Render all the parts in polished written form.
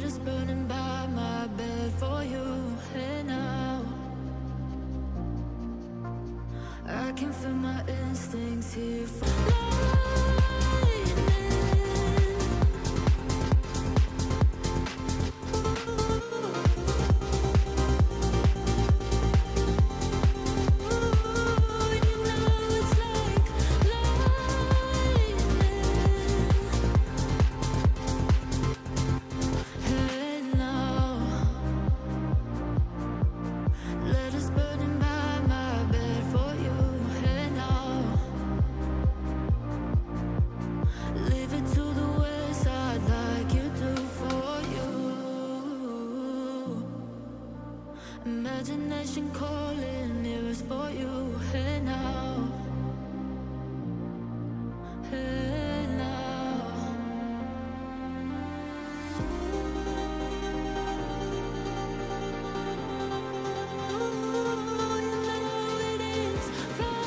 Letters burning by my bed for you, and now I can feel my instincts here for imagination calling, mirrors for you, and now, and now. Ooh, you know it is raining.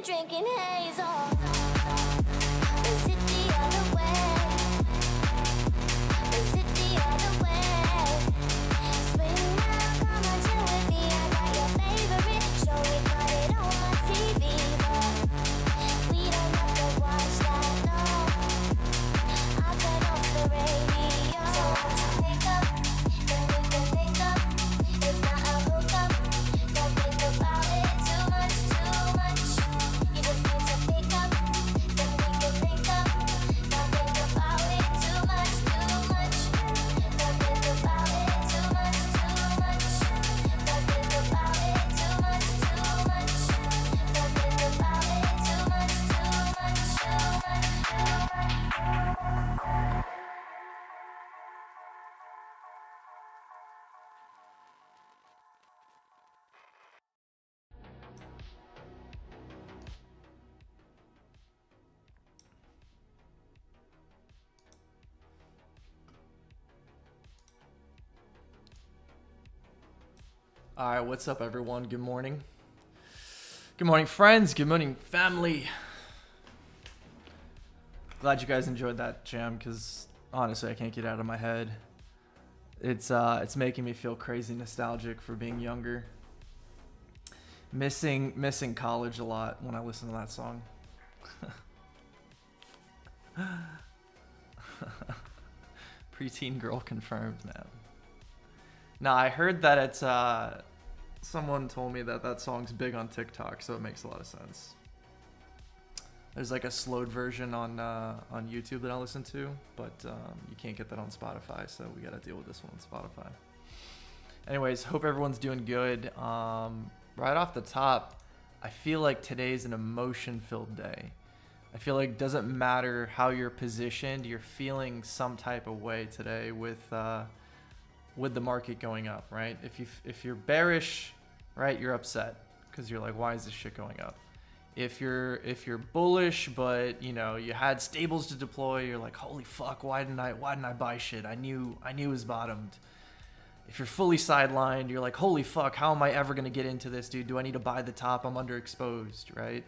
Drinking haze, oh, is it the other way? All right, what's up, everyone? Good morning. Good morning, friends. Good morning, family. Glad you guys enjoyed that jam, because honestly, I can't get it out of my head. It's making me feel crazy nostalgic for being younger. Missing college a lot when I listen to that song. Preteen girl confirmed, man. Nah, I heard that it's someone told me that song's big on TikTok, so it makes a lot of sense. There's like a slowed version on YouTube that I listen to, but you can't get that on Spotify, so we gotta deal with this one on Spotify. Anyways, hope everyone's doing good. Right off the top, I feel like today's an emotion-filled day. I feel like it doesn't matter how you're positioned, you're feeling some type of way today with the market going up, right? If you're bearish, right, you're upset because you're like, why is this shit going up? If you're bullish, but you know you had stables to deploy, you're like, holy fuck, why didn't I buy shit? I knew it was bottomed. If you're fully sidelined, you're like, holy fuck, how am I ever gonna get into this, dude? Do I need to buy the top? I'm underexposed, right?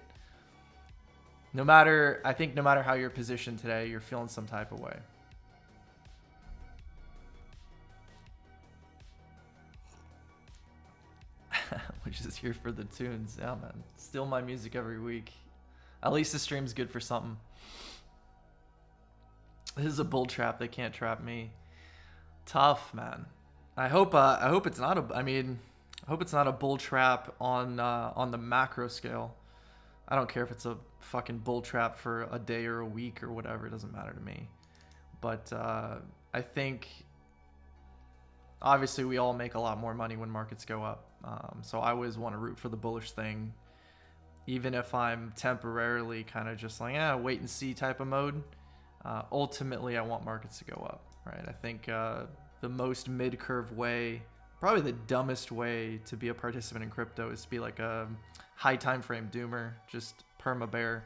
I think no matter how you're positioned today, you're feeling some type of way. Which is here for the tunes. Yeah, man. Steal my music every week. At least the stream's good for something. This is a bull trap. They can't trap me. Tough, man. I hope it's not a bull trap on the macro scale. I don't care if it's a fucking bull trap for a day or a week or whatever. It doesn't matter to me. But I think obviously we all make a lot more money when markets go up. So I always want to root for the bullish thing, even if I'm temporarily kind of just like, wait and see type of mode. Ultimately, I want markets to go up, right? I think the most mid-curve way, probably the dumbest way to be a participant in crypto is to be like a high time frame doomer, just perma bear,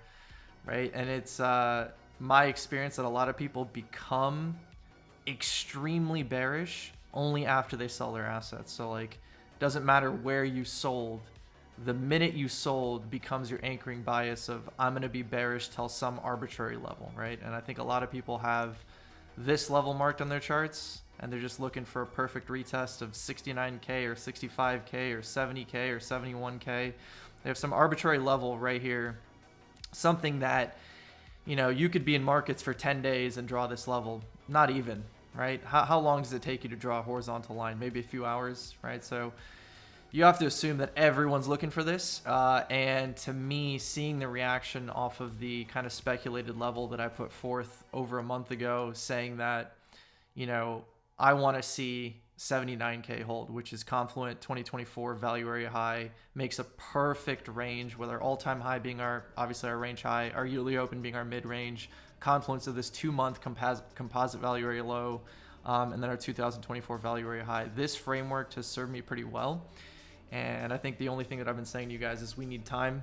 right? And it's my experience that a lot of people become extremely bearish only after they sell their assets. So like, doesn't matter where you sold, the minute you sold becomes your anchoring bias of I'm going to be bearish till some arbitrary level, right? And I think a lot of people have this level marked on their charts and they're just looking for a perfect retest of 69K or 65K or 70K or 71K. They have some arbitrary level right here, something that, you know, you could be in markets for 10 days and draw this level. Not even, right? How long does it take you to draw a horizontal line? Maybe a few hours, right? So you have to assume that everyone's looking for this. And to me, seeing the reaction off of the kind of speculated level that I put forth over a month ago, saying that, you know, I want to see 79K hold, which is Confluent 2024 value area high, makes a perfect range with our all-time high being obviously our range high, our yearly open being our mid-range, confluence of this 2-month composite value area low, and then our 2024 value area high. This framework has served me pretty well. And I think the only thing that I've been saying to you guys is we need time.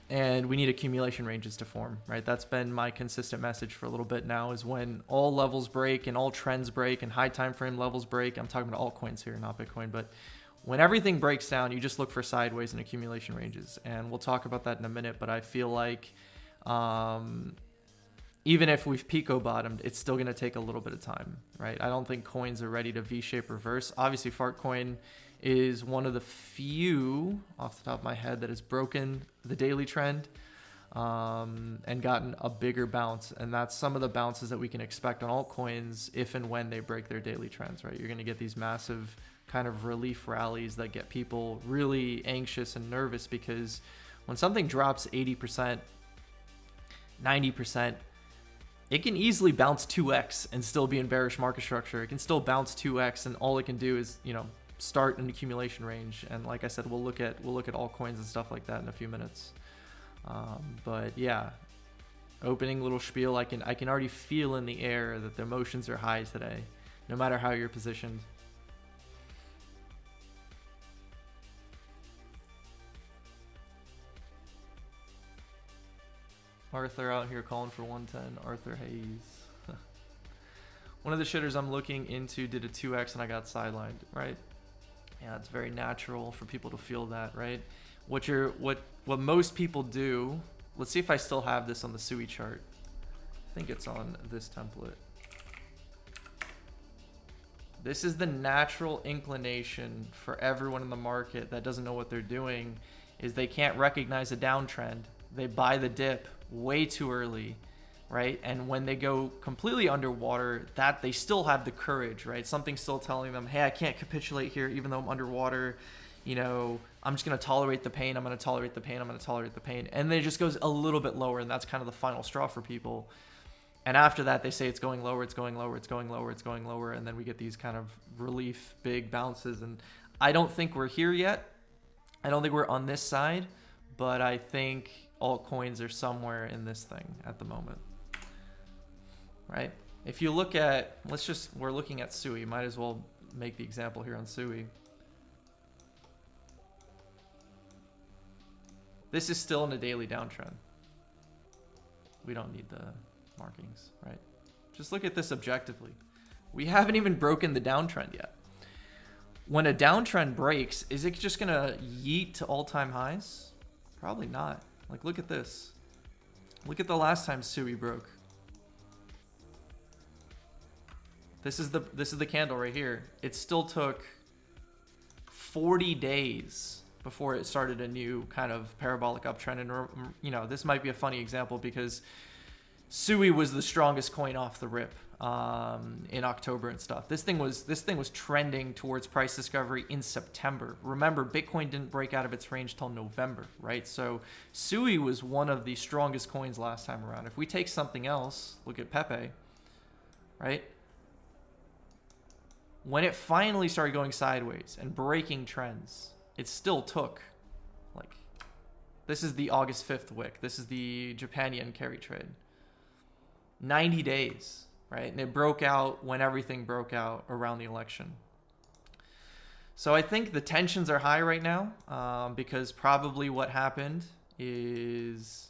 And we need accumulation ranges to form, right? That's been my consistent message for a little bit now, is when all levels break and all trends break and high time frame levels break. I'm talking about altcoins here, not Bitcoin, but when everything breaks down, you just look for sideways and accumulation ranges. And we'll talk about that in a minute, but I feel like even if we've Pico bottomed, it's still going to take a little bit of time, right? I don't think coins are ready to V-shape reverse. Obviously, FARTCOIN is one of the few, off the top of my head, that has broken the daily trend and gotten a bigger bounce. And that's some of the bounces that we can expect on altcoins if and when they break their daily trends, right? You're going to get these massive kind of relief rallies that get people really anxious and nervous, because when something drops 80%, 90%, it can easily bounce 2x and still be in bearish market structure. It can still bounce 2x, and all it can do is, you know, start an accumulation range. And like I said, we'll look at altcoins and stuff like that in a few minutes. But yeah, opening little spiel. I can already feel in the air that the emotions are high today, no matter how you're positioned. Arthur out here calling for 110. Arthur Hayes. One of the shitters I'm looking into did a 2x and I got sidelined, right? Yeah, it's very natural for people to feel that, right? What most people do, let's see if I still have this on the SUI chart. I think it's on this template. This is the natural inclination for everyone in the market that doesn't know what they're doing, is they can't recognize a downtrend. They buy the dip way too early, right? And when they go completely underwater, that they still have the courage, right? Something's still telling them, hey, I can't capitulate here even though I'm underwater. You know, I'm just going to tolerate the pain. I'm going to tolerate the pain. I'm going to tolerate the pain. And then it just goes a little bit lower, and that's kind of the final straw for people. And after that, they say it's going lower, it's going lower, it's going lower, it's going lower. And then we get these kind of relief, big bounces. And I don't think we're here yet. I don't think we're on this side, but I think altcoins are somewhere in this thing at the moment, right? If you look at, we're looking at SUI. Might as well make the example here on SUI. This is still in a daily downtrend. We don't need the markings, right? Just look at this objectively. We haven't even broken the downtrend yet. When a downtrend breaks, is it just gonna yeet to all-time highs? Probably not. Like, look at this. Look at the last time SUI broke. This is the candle right here. It still took 40 days before it started a new kind of parabolic uptrend. And you know, this might be a funny example because SUI was the strongest coin off the rip in October and stuff. This thing was trending towards price discovery in September. Remember, Bitcoin didn't break out of its range till November, right? So SUI was one of the strongest coins last time around. If we take something else, look at PEPE, right? When it finally started going sideways and breaking trends, it still took, like, this is the August 5th wick. This is the Japan yen carry trade. 90 days, right? And it broke out when everything broke out around the election. So I think the tensions are high right now because probably what happened is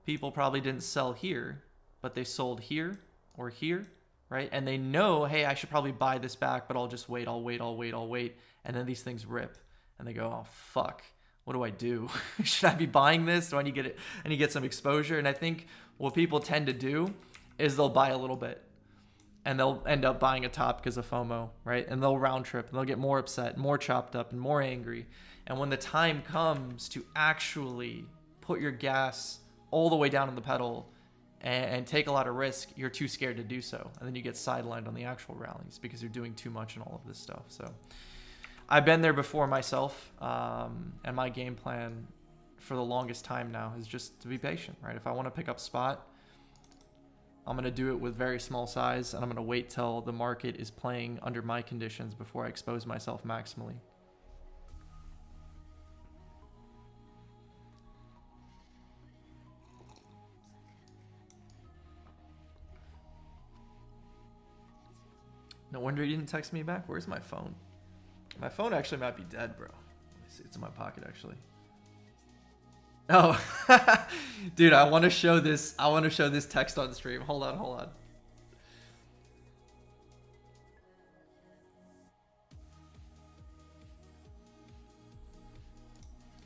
people probably didn't sell here, but they sold here or here, right? And they know, hey, I should probably buy this back, but I'll just wait, I'll wait. And then these things rip and they go, oh, fuck. What do I do? Should I be buying this? Do I need to get it? I need to get some exposure. And I think what people tend to do is they'll buy a little bit and they'll end up buying a top because of FOMO, right? And they'll round trip and they'll get more upset, more chopped up and more angry. And when the time comes to actually put your gas all the way down on the pedal and take a lot of risk, you're too scared to do so. And then you get sidelined on the actual rallies because you're doing too much and all of this stuff. So I've been there before myself, and my game plan for the longest time now is just to be patient, right? If I want to pick up spot, I'm going to do it with very small size, and I'm going to wait till the market is playing under my conditions before I expose myself maximally. No wonder you didn't text me back. Where's my phone? My phone actually might be dead, bro. Let me see. It's in my pocket, actually. Oh, dude, I want to show this. I want to show this text on stream. Hold on.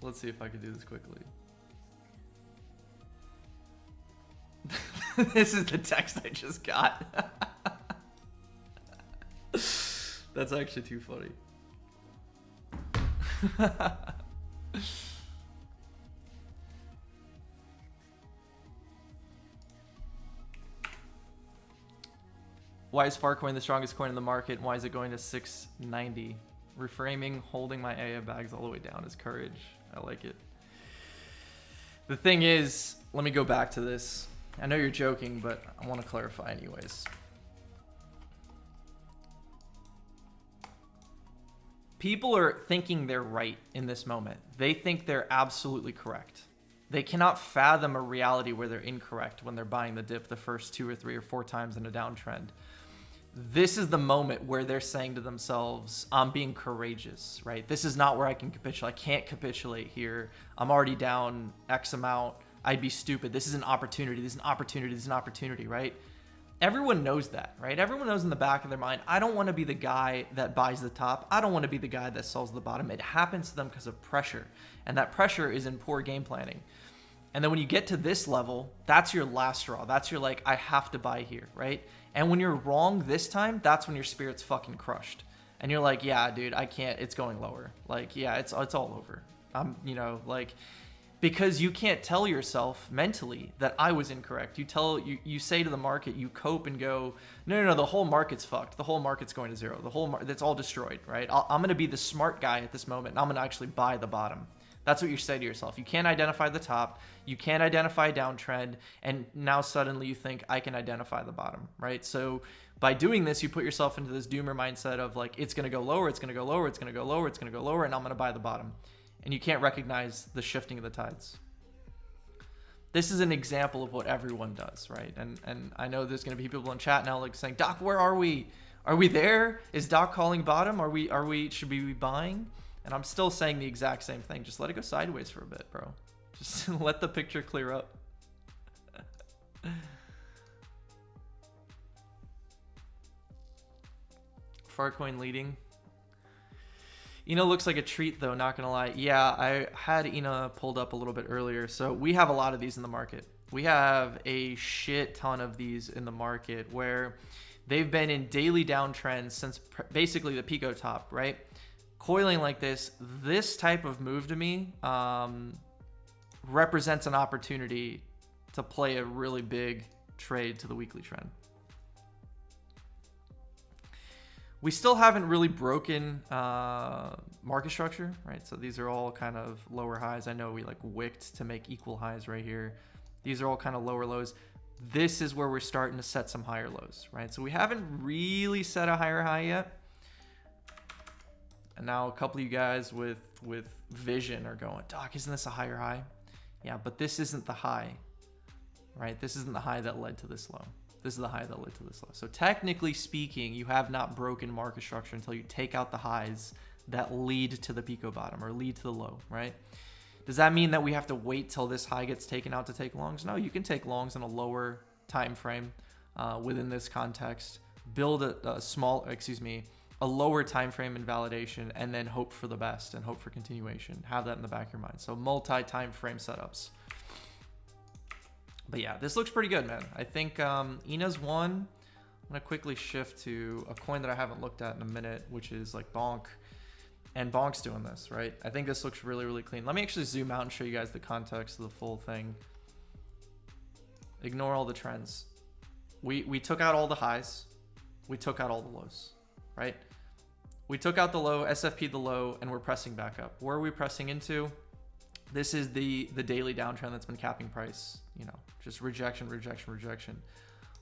Let's see if I can do this quickly. This is the text I just got. That's actually too funny. Why is FARTCOIN the strongest coin in the market? Why is it going to 690? Reframing, holding my AA bags all the way down is courage. I like it. The thing is, let me go back to this. I know you're joking, but I want to clarify anyways. People are thinking they're right in this moment. They think they're absolutely correct. They cannot fathom a reality where they're incorrect when they're buying the dip the first 2 or 3 or 4 times in a downtrend. This is the moment where they're saying to themselves, I'm being courageous, right? This is not where I can capitulate. I can't capitulate here. I'm already down X amount. I'd be stupid. This is an opportunity. This is an opportunity. This is an opportunity, right? Everyone knows that, right? Everyone knows in the back of their mind, I don't want to be the guy that buys the top. I don't want to be the guy that sells the bottom. It happens to them because of pressure. And that pressure is in poor game planning. And then when you get to this level, that's your last straw. That's your like, I have to buy here, right? And when you're wrong this time, that's when your spirit's fucking crushed. And you're like, yeah, dude, I can't, it's going lower. Like, yeah, it's all over. You know, like, because you can't tell yourself mentally that I was incorrect. You say to the market, you cope and go, no, the whole market's fucked. The whole market's going to zero. The whole that's all destroyed, right? I'm going to be the smart guy at this moment, and I'm going to actually buy the bottom. That's what you say to yourself. You can't identify the top. You can't identify downtrend. And now suddenly you think, I can identify the bottom, right? So by doing this, you put yourself into this doomer mindset of like, it's going to go lower, it's going to go lower, it's going to go lower, it's going to go lower, and I'm going to buy the bottom. And you can't recognize the shifting of the tides. This is an example of what everyone does, right? And I know there's going to be people in chat now like saying, Doc, where are we? Are we there? Is Doc calling bottom? Should we be buying? And I'm still saying the exact same thing. Just let it go sideways for a bit, bro. Just let the picture clear up. FARTCOIN leading. Ina looks like a treat though, not gonna lie. Yeah, I had Ina pulled up a little bit earlier. So we have a lot of these in the market. We have a shit ton of these in the market where they've been in daily downtrends since basically the Pico top, right? Coiling like this type of move to me represents an opportunity to play a really big trade to the weekly trend. We still haven't really broken market structure, right? So these are all kind of lower highs. I know we like wicked to make equal highs right here. These are all kind of lower lows. This is where we're starting to set some higher lows, right? So we haven't really set a higher high yet. And now a couple of you guys with vision are going, Doc, isn't this a higher high? Yeah, but this isn't the high, right? This isn't the high that led to this low. This is the high that led to this low. So technically speaking, you have not broken market structure until you take out the highs that lead to the Pico bottom or lead to the low, right? Does that mean that we have to wait till this high gets taken out to take longs? No, you can take longs in a lower time frame within this context. Build a lower time frame invalidation, and then hope for the best and hope for continuation. Have that in the back of your mind. So multi-time frame setups. But yeah, this looks pretty good, man. I think Ina's one. I'm going to quickly shift to a coin that I haven't looked at in a minute, which is like BONK. And BONK's doing this, right? I think this looks really, really clean. Let me actually zoom out and show you guys the context of the full thing. Ignore all the trends. We took out all the highs. We took out all the lows, right? We took out the low, SFP the low, and we're pressing back up. Where are we pressing into? This is the daily downtrend that's been capping price, you know, just rejection.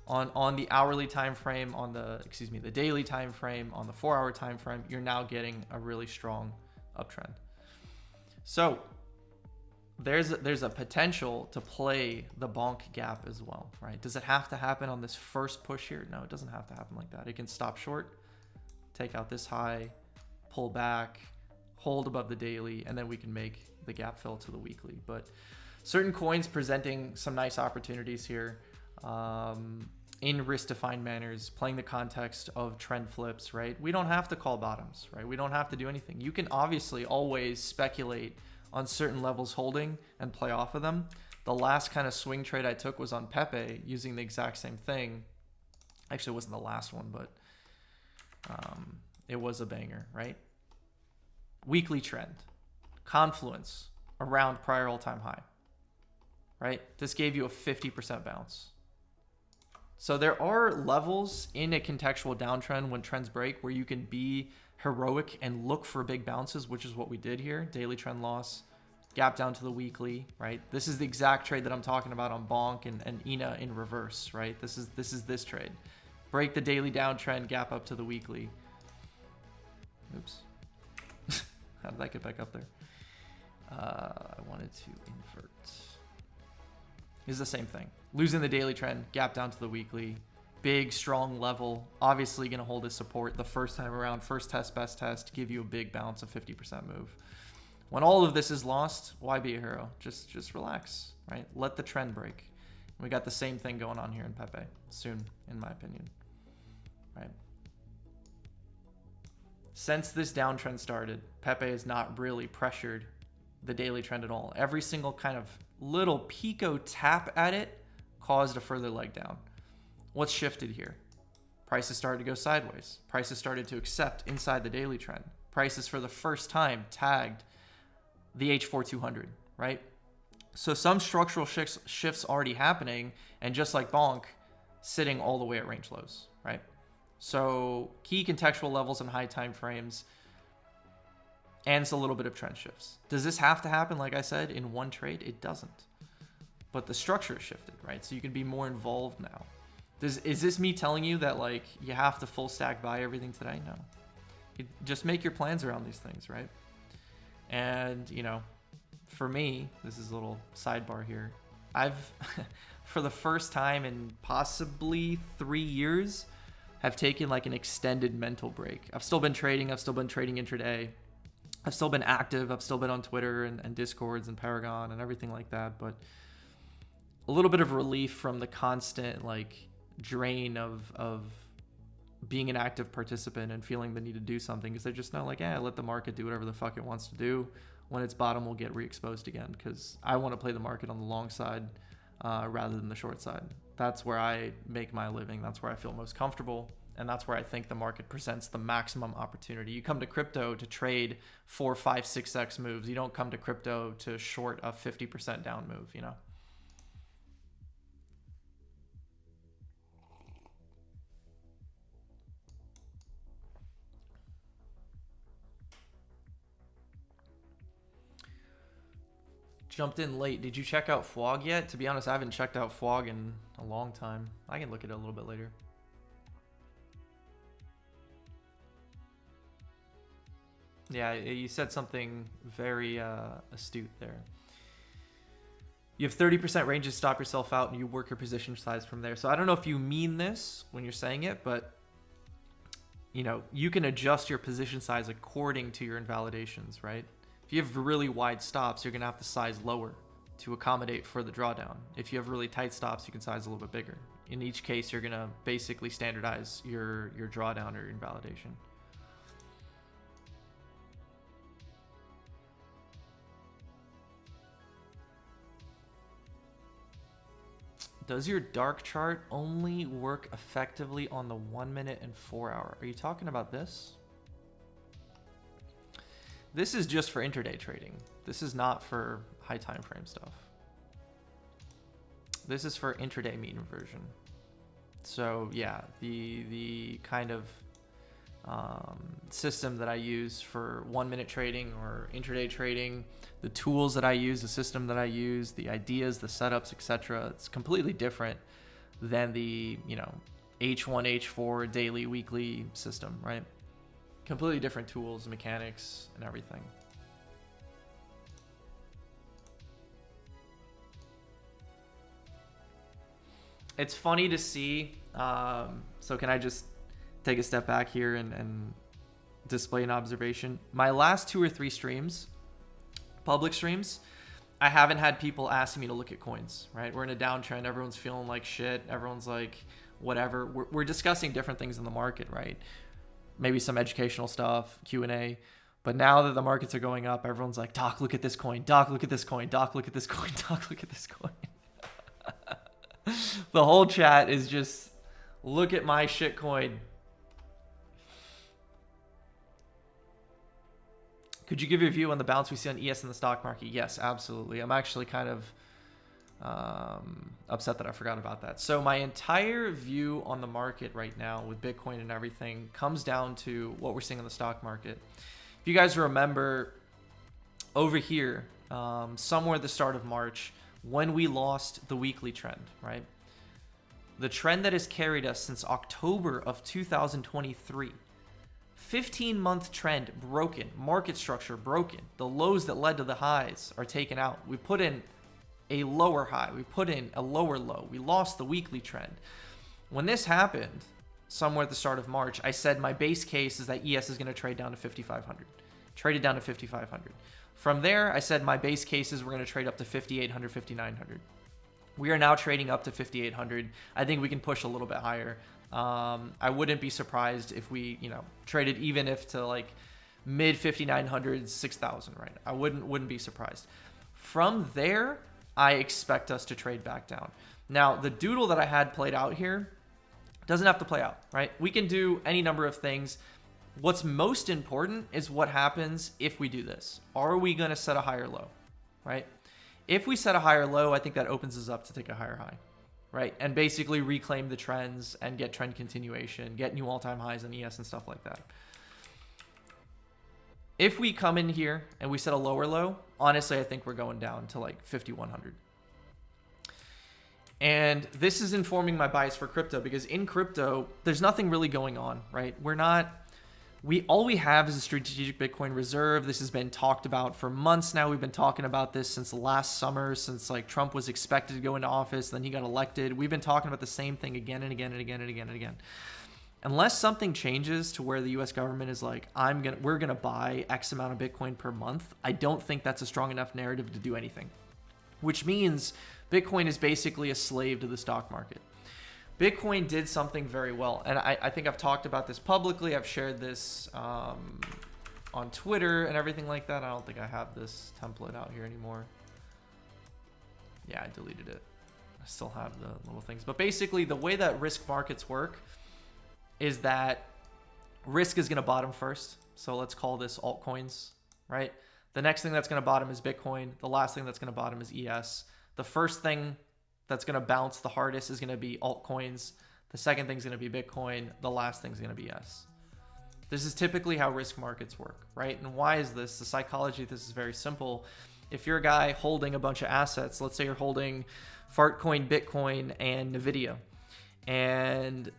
On the hourly time frame, on the daily time frame, on the 4-hour time frame, you're now getting a really strong uptrend. So there's a potential to play the BONK gap as well, right? Does it have to happen on this first push here? No, it doesn't have to happen like that. It can stop short, take out this high, pull back, hold above the daily, and then we can make the gap fill to the weekly. But certain coins presenting some nice opportunities here in risk-defined manners, playing the context of trend flips, right? We don't have to call bottoms, right? We don't have to do anything. You can obviously always speculate on certain levels holding and play off of them. The last kind of swing trade I took was on PEPE using the exact same thing. Actually, it wasn't the last one, but it was a banger, right? Weekly trend. Confluence around prior all-time high, right? This gave you a 50% bounce. So there are levels in a contextual downtrend when trends break where you can be heroic and look for big bounces, which is what we did here. Daily trend loss, gap down to the weekly, right? This is the exact trade that I'm talking about on BONK and INA in reverse, right? This is this trade. Break the daily downtrend, gap up to the weekly. Oops. How did that get back up there? I wanted to invert. Is the same thing. Losing the daily trend, gap down to the weekly. Big, strong level. Obviously going to hold as support the first time around. First test, best test. Give you a big bounce, a 50% move. When all of this is lost, why be a hero? Just relax, right? Let the trend break. We got the same thing going on here in PEPE soon, in my opinion, right? Since this downtrend started, PEPE has not really pressured the daily trend at all. Every single kind of little pico tap at it caused a further leg down. What's shifted here? Prices started to go sideways. Prices started to accept inside the daily trend. Prices for the first time tagged the H4200, right? So some structural shifts already happening, and just like BONK, sitting all the way at range lows, right? So key contextual levels and high time frames, and it's a little bit of trend shifts. Does this have to happen, like I said, in one trade? It doesn't. But the structure has shifted, right? So you can be more involved now. Is this me telling you that like you have to full stack buy everything today? No. You just make your plans around these things, right? And, you know, for me, this is a little sidebar here. I've, for the first time in possibly 3 years, have taken like an extended mental break. I've still been trading. I've still been trading intraday. I've still been active. I've still been on Twitter and Discords and Paragon and everything like that. But a little bit of relief from the constant like drain of being an active participant and feeling the need to do something, because they're just not like, let the market do whatever the fuck it wants to do. When its bottom will get re-exposed again, because I want to play the market on the long side rather than the short side. That's where I make my living. That's where I feel most comfortable. And that's where I think the market presents the maximum opportunity. You come to crypto to trade 4, 5, 6x moves. You don't come to crypto to short a 50% down move, you know? Jumped in late. Did you check out FWOG yet? To be honest, I haven't checked out FWOG in a long time. I can look at it a little bit later. Yeah, you said something very astute there. You have 30% range to stop yourself out, and you work your position size from there. So I don't know if you mean this when you're saying it, but you know, you can adjust your position size according to your invalidations, right? If you have really wide stops, you're going to have to size lower to accommodate for the drawdown. If you have really tight stops, you can size a little bit bigger. In each case, you're going to basically standardize your drawdown or your invalidation. Does your dark chart only work effectively on the 1 minute and 4 hour? Are you talking about this? This is just for intraday trading. This is not for high time frame stuff. This is for intraday mean reversion. So yeah, the kind of system that I use for 1 minute trading or intraday trading, the tools that I use, the system that I use, the ideas, the setups, etc. It's completely different than the, you know, H1, H4 daily, weekly system, right? Completely different tools, mechanics, and everything. It's funny to see. So can I just take a step back here and display an observation? My last 2 or 3 streams, public streams, I haven't had people asking me to look at coins, right? We're in a downtrend. Everyone's feeling like shit. Everyone's like, whatever. We're discussing different things in the market, right? Maybe some educational stuff, Q&A. But now that the markets are going up, everyone's like, Doc, look at this coin. Doc, look at this coin. Doc, look at this coin. Doc, look at this coin. The whole chat is just, look at my shit coin. Could you give your view on the bounce we see on ES in the stock market? Yes, absolutely. I'm actually kind of upset that I forgot about that. So my entire view on the market right now with Bitcoin and everything comes down to what we're seeing in the stock market. If you guys remember over here, somewhere at the start of March, when we lost the weekly trend, right? The trend that has carried us since October of 2023. 15-month trend broken, market structure broken. The lows that led to the highs are taken out. We put in a lower high. We put in a lower low. We lost the weekly trend. When this happened, somewhere at the start of March, I said my base case is that ES is going to trade down to 5,500. Traded down to 5,500. From there, I said my base case is we're going to trade up to 5,800, 5,900. We are now trading up to 5,800. I think we can push a little bit higher. I wouldn't be surprised if we, traded even if to like mid 5,900, 6,000, right? I wouldn't be surprised. From there, I expect us to trade back down. Now, the doodle that I had played out here doesn't have to play out, right? We can do any number of things. What's most important is what happens if we do this. Are we going to set a higher low, right? If we set a higher low, I think that opens us up to take a higher high, right? And basically reclaim the trends and get trend continuation, get new all-time highs in ES and stuff like that. If we come in here and we set a lower low, honestly, I think we're going down to like 5,100. And this is informing my bias for crypto, because in crypto, there's nothing really going on, right? All we have is a strategic Bitcoin reserve. This has been talked about for months now. We've been talking about this since last summer, since like Trump was expected to go into office, then he got elected. We've been talking about the same thing again and again and again and again and again. Unless something changes to where the US government is like, we're gonna buy X amount of Bitcoin per month, I don't think that's a strong enough narrative to do anything. Which means Bitcoin is basically a slave to the stock market. Bitcoin did something very well, and I think I've talked about this publicly. I've shared this on Twitter and everything like that. I don't think I have this template out here anymore. Yeah, I deleted it. I still have the little things. But basically, the way that risk markets work is that risk is going to bottom first. So let's call this altcoins, right? The next thing that's going to bottom is Bitcoin. The last thing that's going to bottom is ES. The first thing that's going to bounce the hardest is going to be altcoins. The second thing is going to be Bitcoin. The last thing is going to be ES. This is typically how risk markets work, right? And why is this? The psychology of this is very simple. If you're a guy holding a bunch of assets, let's say you're holding FARTCOIN, Bitcoin, and NVIDIA, and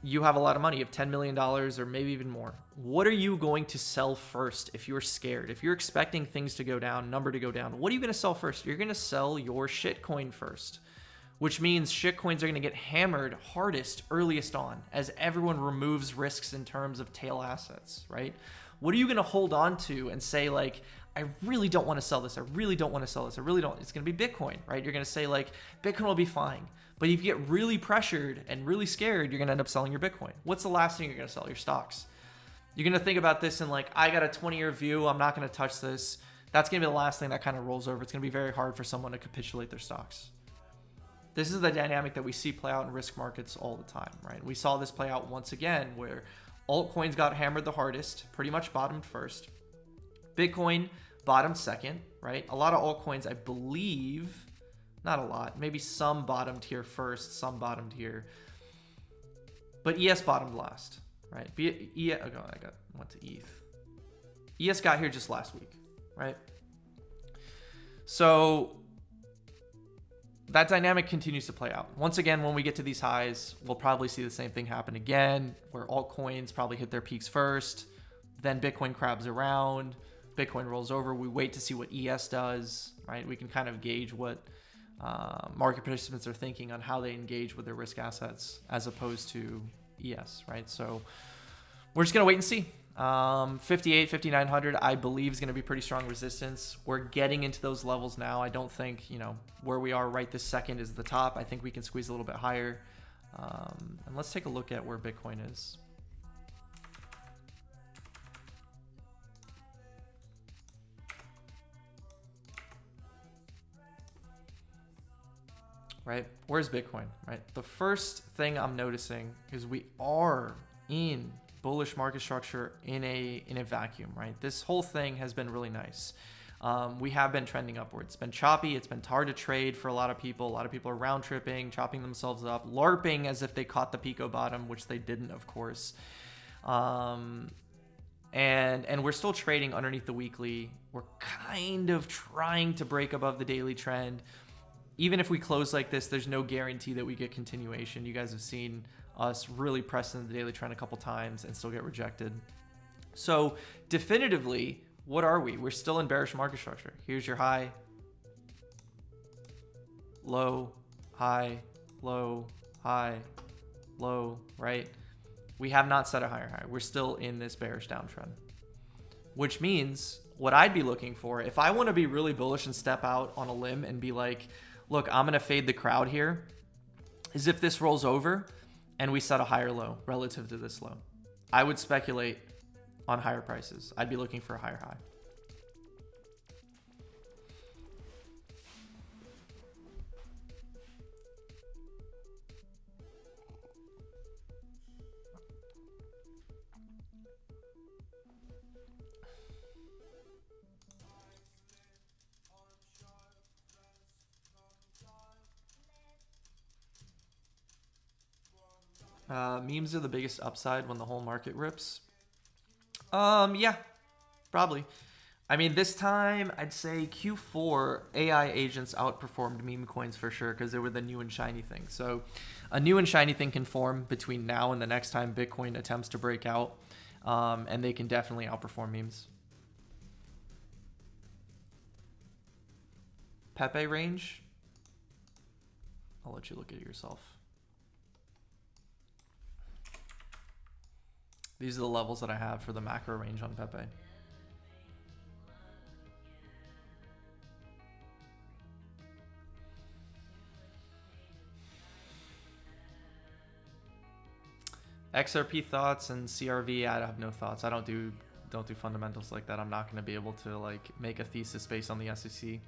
you have a lot of money, you have $10 million or maybe even more. What are you going to sell first if you're scared? If you're expecting things to go down, number to go down, what are you going to sell first? You're going to sell your shitcoin first, which means shitcoins are going to get hammered hardest earliest on as everyone removes risks in terms of tail assets, right? What are you going to hold on to and say like, I really don't want to sell this. I really don't want to sell this. I really don't. It's going to be Bitcoin, right? You're going to say like, Bitcoin will be fine. But if you get really pressured and really scared, you're going to end up selling your Bitcoin. What's the last thing you're going to sell? Your stocks. You're going to think about this and like, I got a 20-year view. I'm not going to touch this. That's going to be the last thing that kind of rolls over. It's going to be very hard for someone to capitulate their stocks. This is the dynamic that we see play out in risk markets all the time, right? We saw this play out once again where altcoins got hammered the hardest, pretty much bottomed first. Bitcoin bottomed second, right? A lot of altcoins, I believe, not a lot, maybe some bottomed here first, some bottomed here, but ES bottomed last, right? Went to ETH. ES got here just last week, right? So that dynamic continues to play out. Once again, when we get to these highs, we'll probably see the same thing happen again, where altcoins probably hit their peaks first, then Bitcoin crabs around, Bitcoin rolls over. We wait to see what ES does, right? We can kind of gauge what market participants are thinking on how they engage with their risk assets as opposed to ES, right? So we're just going to wait and see. 58, 5,900, I believe is going to be pretty strong resistance. We're getting into those levels now. I don't think, where we are right this second is the top. I think we can squeeze a little bit higher. And let's take a look at where Bitcoin is. Right? Where's Bitcoin, right? The first thing I'm noticing is we are in bullish market structure in a vacuum, right? This whole thing has been really nice. We have been trending upwards. It's been choppy. It's been hard to trade for a lot of people. A lot of people are round tripping, chopping themselves up, LARPing as if they caught the Pico bottom, which they didn't, of course. And we're still trading underneath the weekly. We're kind of trying to break above the daily trend. Even if we close like this, there's no guarantee that we get continuation. You guys have seen us really press into the daily trend a couple times and still get rejected. So definitively, what are we? We're still in bearish market structure. Here's your high, low, high, low, high, low, right? We have not set a higher high. We're still in this bearish downtrend, which means what I'd be looking for, if I want to be really bullish and step out on a limb and be like, look, I'm going to fade the crowd here, is if this rolls over and we set a higher low relative to this low. I would speculate on higher prices. I'd be looking for a higher high. Memes are the biggest upside when the whole market rips. Yeah, probably. I mean, this time I'd say Q4 AI agents outperformed meme coins for sure because they were the new and shiny thing. So a new and shiny thing can form between now and the next time Bitcoin attempts to break out, and they can definitely outperform memes. PEPE range? I'll let you look at it yourself. These are the levels that I have for the macro range on PEPE. XRP thoughts and CRV, I have no thoughts. I don't do fundamentals like that. I'm not going to be able to like make a thesis based on the SEC.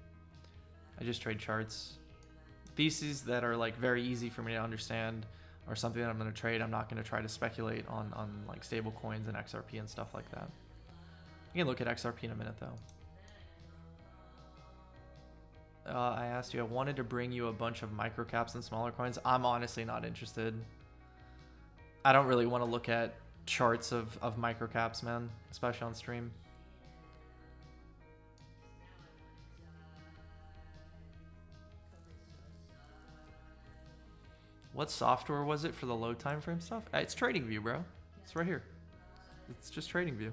I just trade charts. Theses that are like very easy for me to understand or something that I'm going to trade. I'm not going to try to speculate on like stable coins and XRP and stuff like that. You can look at XRP in a minute though. I asked you, I wanted to bring you a bunch of micro caps and smaller coins. I'm honestly not interested. I don't really want to look at charts of micro caps, man, especially on stream. What software was it for the low time frame stuff? It's TradingView, bro. It's right here. It's just TradingView.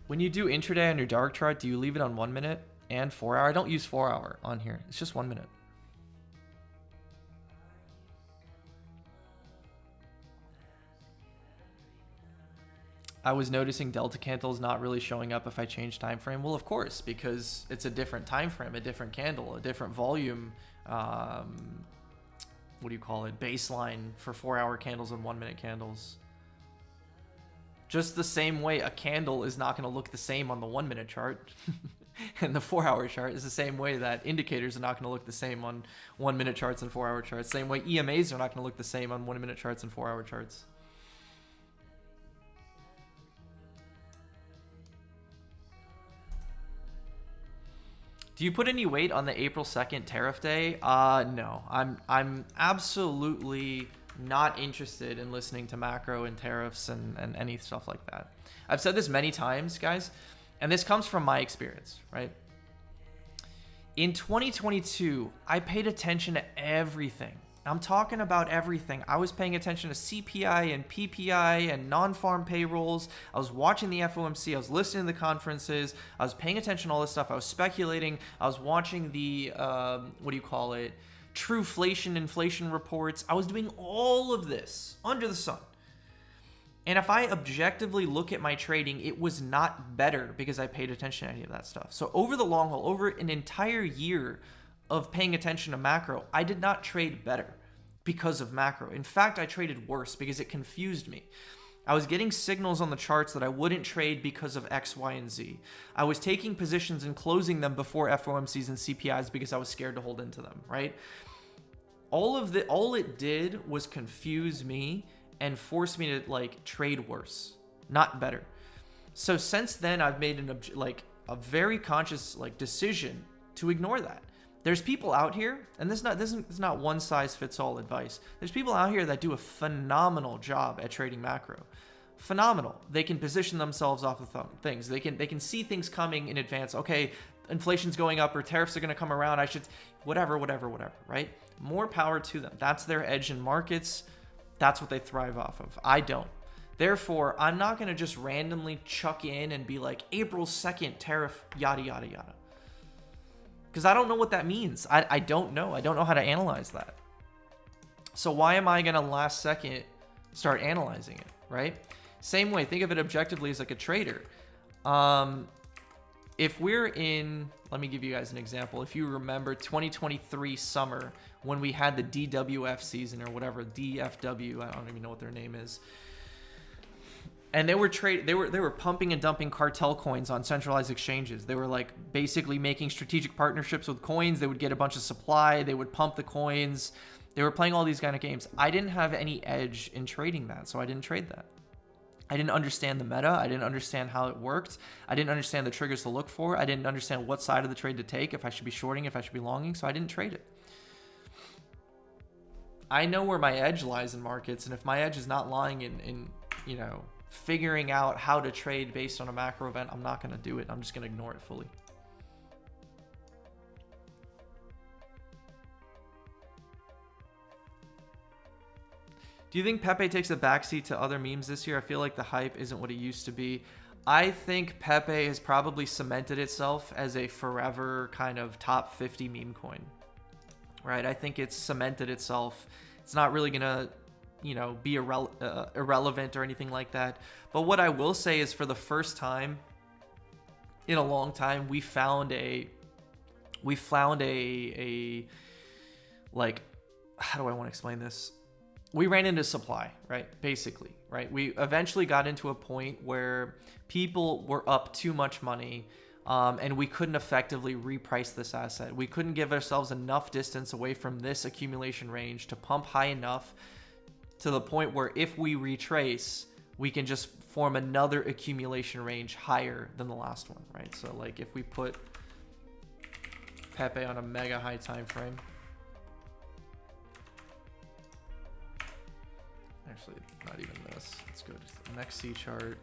When you do intraday on your dark chart, do you leave it on 1 minute and 4 hour? I don't use 4 hour on here. It's just 1 minute. I was noticing delta candles not really showing up if I change time frame. Well, of course, because it's a different time frame, a different candle, a different volume. What do you call it? Baseline for 4 hour candles and 1 minute candles. Just the same way a candle is not going to look the same on the 1 minute chart. And the 4 hour chart is the same way that indicators are not going to look the same on 1 minute charts and 4 hour charts. Same way EMAs are not going to look the same on 1 minute charts and 4 hour charts. Do you put any weight on the April 2nd tariff day? No, I'm absolutely not interested in listening to macro and tariffs and any stuff like that. I've said this many times, guys, and this comes from my experience, right? In 2022, I paid attention to everything. I'm talking about everything. I was paying attention to CPI and PPI and non-farm payrolls. I was watching the FOMC. I was listening to the conferences. I was paying attention to all this stuff. I was speculating. I was watching the, inflation reports. I was doing all of this under the sun. And if I objectively look at my trading, it was not better because I paid attention to any of that stuff. So over the long haul, over an entire year of paying attention to macro, I did not trade better because of macro. In fact, I traded worse because it confused me. I was getting signals on the charts that I wouldn't trade because of X, Y, and Z. I was taking positions and closing them before FOMCs and CPIs because I was scared to hold into them, right? All it did was confuse me and force me to like trade worse, not better. So since then, I've made a very conscious decision to ignore that. There's people out here, and this is not one size fits all advice. There's people out here that do a phenomenal job at trading macro. Phenomenal. They can position themselves off of things. They can see things coming in advance. Okay, inflation's going up or tariffs are going to come around. I should whatever, right? More power to them. That's their edge in markets. That's what they thrive off of. I don't. Therefore, I'm not going to just randomly chuck in and be like April 2nd tariff, yada, yada, yada. Because I don't know what that means. I don't know. I don't know how to analyze that. So why am I going to last second start analyzing it, right? Same way, think of it objectively as like a trader. If we're in, let me give you guys an example. If you remember 2023 summer when we had the DWF season or whatever, DFW, I don't even know what their name is. And they were pumping and dumping cartel coins on centralized exchanges. They were like basically making strategic partnerships with coins. They would get a bunch of supply. They would pump the coins. They were playing all these kind of games. I didn't have any edge in trading that, so I didn't trade that. I didn't understand the meta. I didn't understand how it worked. I didn't understand the triggers to look for. I didn't understand what side of the trade to take, if I should be shorting, if I should be longing, so I didn't trade it. I know where my edge lies in markets, and if my edge is not lying in you know, figuring out how to trade based on a macro event, I'm not going to do it. I'm just going to ignore it fully. Do you think Pepe takes a backseat to other memes this year? I feel like the hype isn't what it used to be. I think Pepe has probably cemented itself as a forever kind of top 50 meme coin, right? I think it's cemented itself. It's not really going to, you know, be irrelevant or anything like that. But what I will say is, for the first time in a long time, we found a like, how do I want to explain this? We ran into supply, right? Basically, right? We eventually got into a point where people were up too much money, and we couldn't effectively reprice this asset. We couldn't give ourselves enough distance away from this accumulation range to pump high enough to the point where if we retrace, we can just form another accumulation range higher than the last one, right? So like if we put Pepe on a mega high time frame, actually not even this, let's go to the next C chart.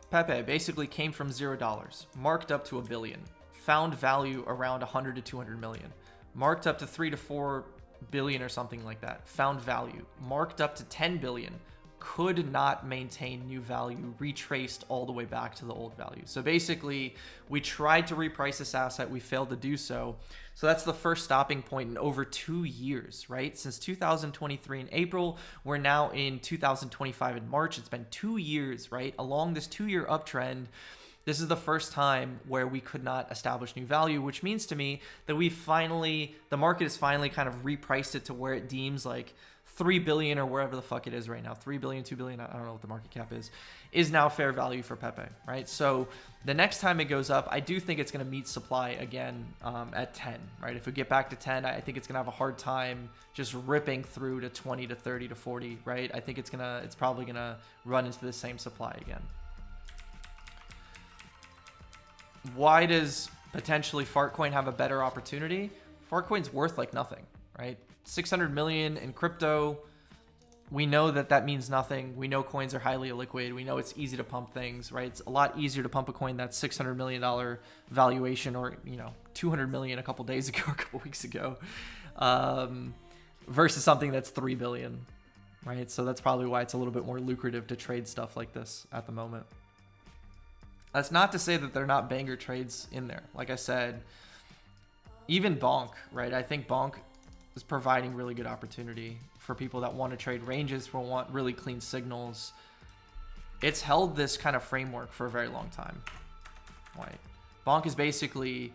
Pepe basically came from $0, marked up to $1 billion, found value around 100 to 200 million, marked up to 3 to 4 billion or something like that, found value, marked up to 10 billion, could not maintain new value, retraced all the way back to the old value. So basically, we tried to reprice this asset, we failed to do so. So that's the first stopping point in over 2 years, right? Since 2023 in April, we're now in 2025 in March. It's been 2 years, right? Along this 2-year uptrend, this is the first time where we could not establish new value, which means to me that the market has finally kind of repriced it to where it deems like 3 billion or wherever the fuck it is right now, 3 billion, 2 billion, I don't know what the market cap is now fair value for Pepe, right? So the next time it goes up, I do think it's going to meet supply again at 10, right? If we get back to 10, I think it's going to have a hard time just ripping through to 20 to 30 to 40, right? I think it's probably going to run into the same supply again. Why does potentially FARTCOIN have a better opportunity? FARTCOIN's worth like nothing, right? 600 million in crypto. We know that means nothing. We know coins are highly illiquid. We know it's easy to pump things, right? It's a lot easier to pump a coin that's $600 million valuation, or, you know, 200 million a couple days ago, a couple weeks ago, versus something that's 3 billion, right? So that's probably why it's a little bit more lucrative to trade stuff like this at the moment. That's not to say that they're not banger trades in there. Like I said, even BONK, right? I think BONK is providing really good opportunity for people that want to trade ranges, for want really clean signals. It's held this kind of framework for a very long time, right? BONK is basically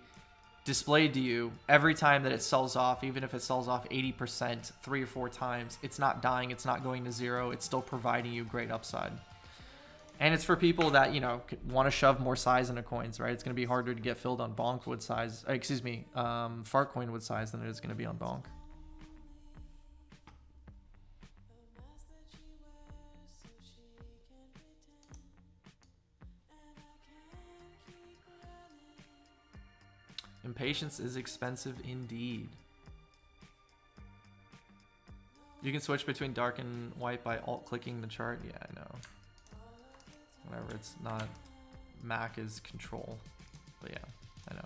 displayed to you every time that it sells off, even if it sells off 80% 3 or 4 times, it's not dying, it's not going to zero, it's still providing you great upside. And it's for people that, you know, want to shove more size into coins, right? It's going to be harder to get filled on BONK wood size, FARTCOIN wood size than it is going to be on BONK. Impatience is expensive indeed. You can switch between dark and white by alt-clicking the chart. Yeah, I know. Whatever, it's not Mac is control. But yeah, I know.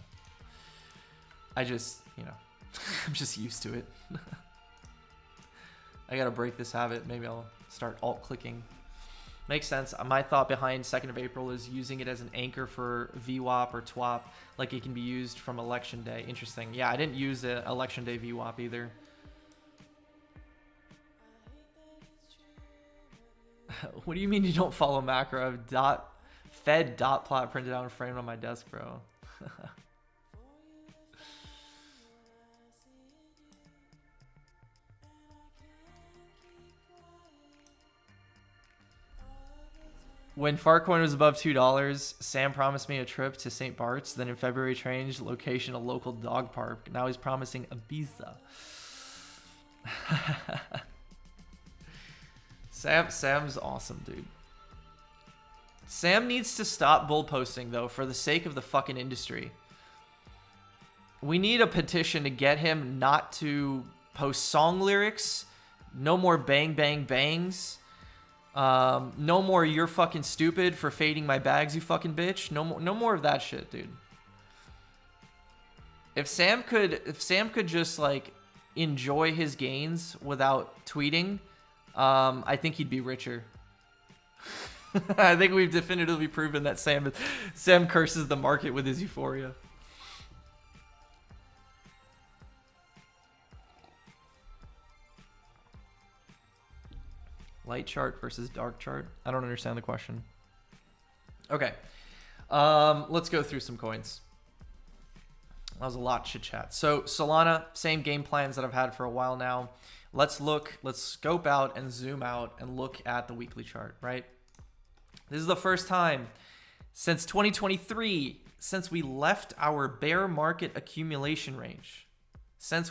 I just, you know, I'm just used to it. I gotta break this habit. Maybe I'll start alt-clicking Makes sense. My thought behind 2nd of April is using it as an anchor for VWAP or TWAP, like it can be used from election day. Interesting. Yeah, I didn't use the election day VWAP either. What do you mean you don't follow macro? I've fed dot plot printed out and framed on my desk, bro. When FARTCOIN was above $2, Sam promised me a trip to St. Bart's. Then in February, changed location a local dog park. Now he's promising Ibiza. Sam's awesome, dude. Sam needs to stop bull posting, though, for the sake of the fucking industry. We need a petition to get him not to post song lyrics. No more bang, bang, bangs. No more you're fucking stupid for fading my bags, you fucking bitch. No more of that shit, dude. If Sam could just like enjoy his gains without tweeting, I think he'd be richer. I think we've definitively proven that Sam curses the market with his euphoria. Light chart versus dark chart. I don't understand the question. Okay. Let's go through some coins. That was a lot chit chat. So Solana, same game plans that I've had for a while now. Let's scope out and zoom out and look at the weekly chart, right? This is the first time since 2023, since we left our bear market accumulation range. That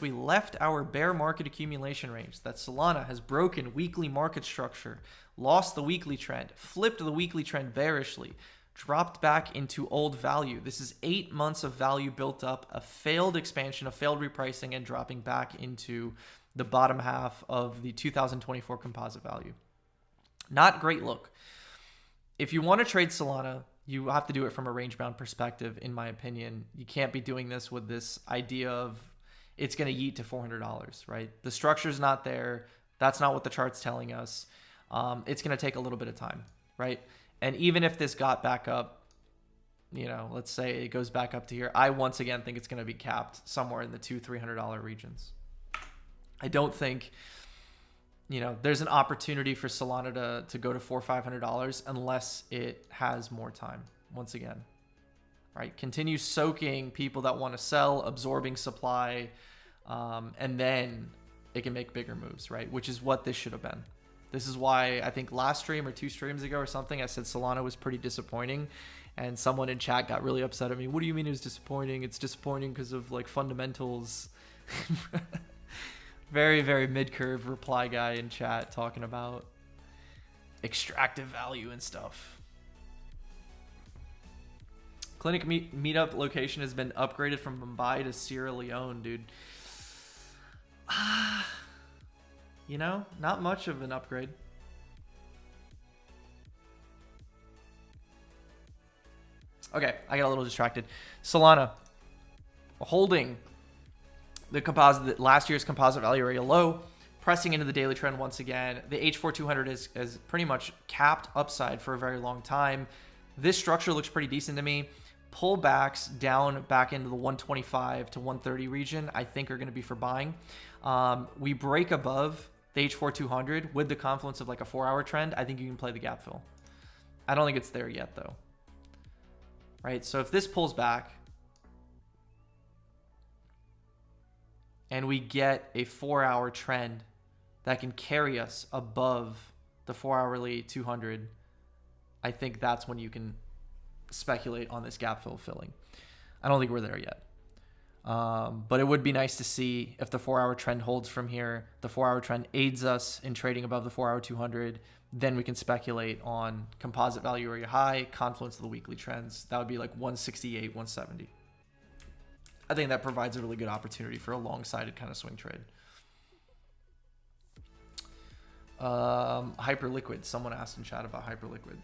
Solana has broken weekly market structure, lost the weekly trend, flipped the weekly trend bearishly, dropped back into old value. This is 8 months of value built up, a failed expansion, a failed repricing, and dropping back into the bottom half of the 2024 composite value. Not great look. If you want to trade Solana, you have to do it from a range-bound perspective, in my opinion. You can't be doing this with this idea of it's going to yeet to $400, right? The structure's not there. That's not what the chart's telling us. It's going to take a little bit of time, right? And even if this got back up, let's say it goes back up to here, I once again think it's going to be capped somewhere in the $200-300 regions. I don't think, there's an opportunity for Solana to go to $400-500 unless it has more time, once again, right? Continue soaking people that want to sell, absorbing supply, and then it can make bigger moves, right? Which is what this should have been. This is why I think last stream or 2 streams ago or something, I said Solana was pretty disappointing. And someone in chat got really upset at me. What do you mean it was disappointing? It's disappointing because of like fundamentals. Very, very mid-curve reply guy in chat talking about extractive value and stuff. Clinic meetup location has been upgraded from Mumbai to Sierra Leone, dude. Not much of an upgrade. Okay, I got a little distracted. Solana holding the last year's composite value area low, pressing into the daily trend once again. The H4200 is pretty much capped upside for a very long time. This structure looks pretty decent to me. Pullbacks down back into the 125 to 130 region, I think are going to be for buying. We break above the H4200 with the confluence of like a 4-hour trend. I think you can play the gap fill. I don't think it's there yet though. Right? So if this pulls back and we get a 4-hour trend that can carry us above the 4-hourly 200, I think that's when you can speculate on this gap filling. I don't think we're there yet. But it would be nice to see if the 4-hour trend holds from here. The 4-hour trend aids us in trading above the 4-hour 200. Then we can speculate on composite value area high, confluence of the weekly trends. That would be like 168, 170. I think that provides a really good opportunity for a long-sided kind of swing trade. Hyperliquid. Someone asked in chat about Hyperliquid.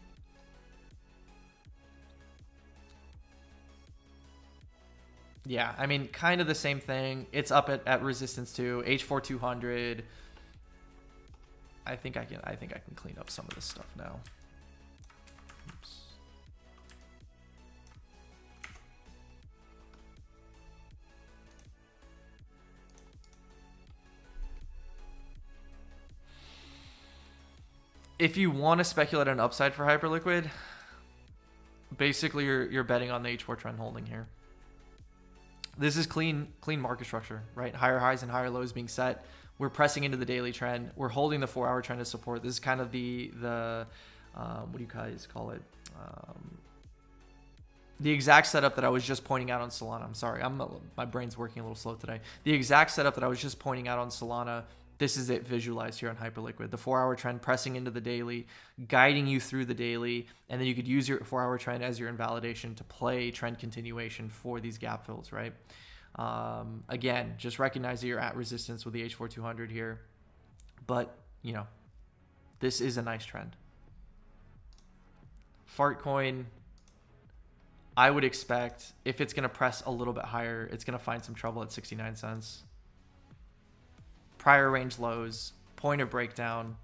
Yeah, I mean, kind of the same thing. It's up at resistance too. H4200. I think I can clean up some of this stuff now. if you want to speculate on upside for Hyperliquid, basically you're betting on the H4 trend holding here. This is clean market structure, right? Higher highs and higher lows being set. We're pressing into the daily trend. We're holding the 4-hour trend as support. This is kind of the what do you guys call it? The exact setup that I was just pointing out on Solana. I'm sorry, my brain's working a little slow today. The exact setup that I was just pointing out on Solana. This is it visualized here on Hyperliquid. The 4-hour trend pressing into the daily, guiding you through the daily, and then you could use your 4-hour trend as your invalidation to play trend continuation for these gap fills, right? Again, just recognize that you're at resistance with the H4 200 here, but you know, this is a nice trend. FARTCOin, I would expect if it's going to press a little bit higher, it's going to find some trouble at 69 cents. Prior range lows, point of breakdown,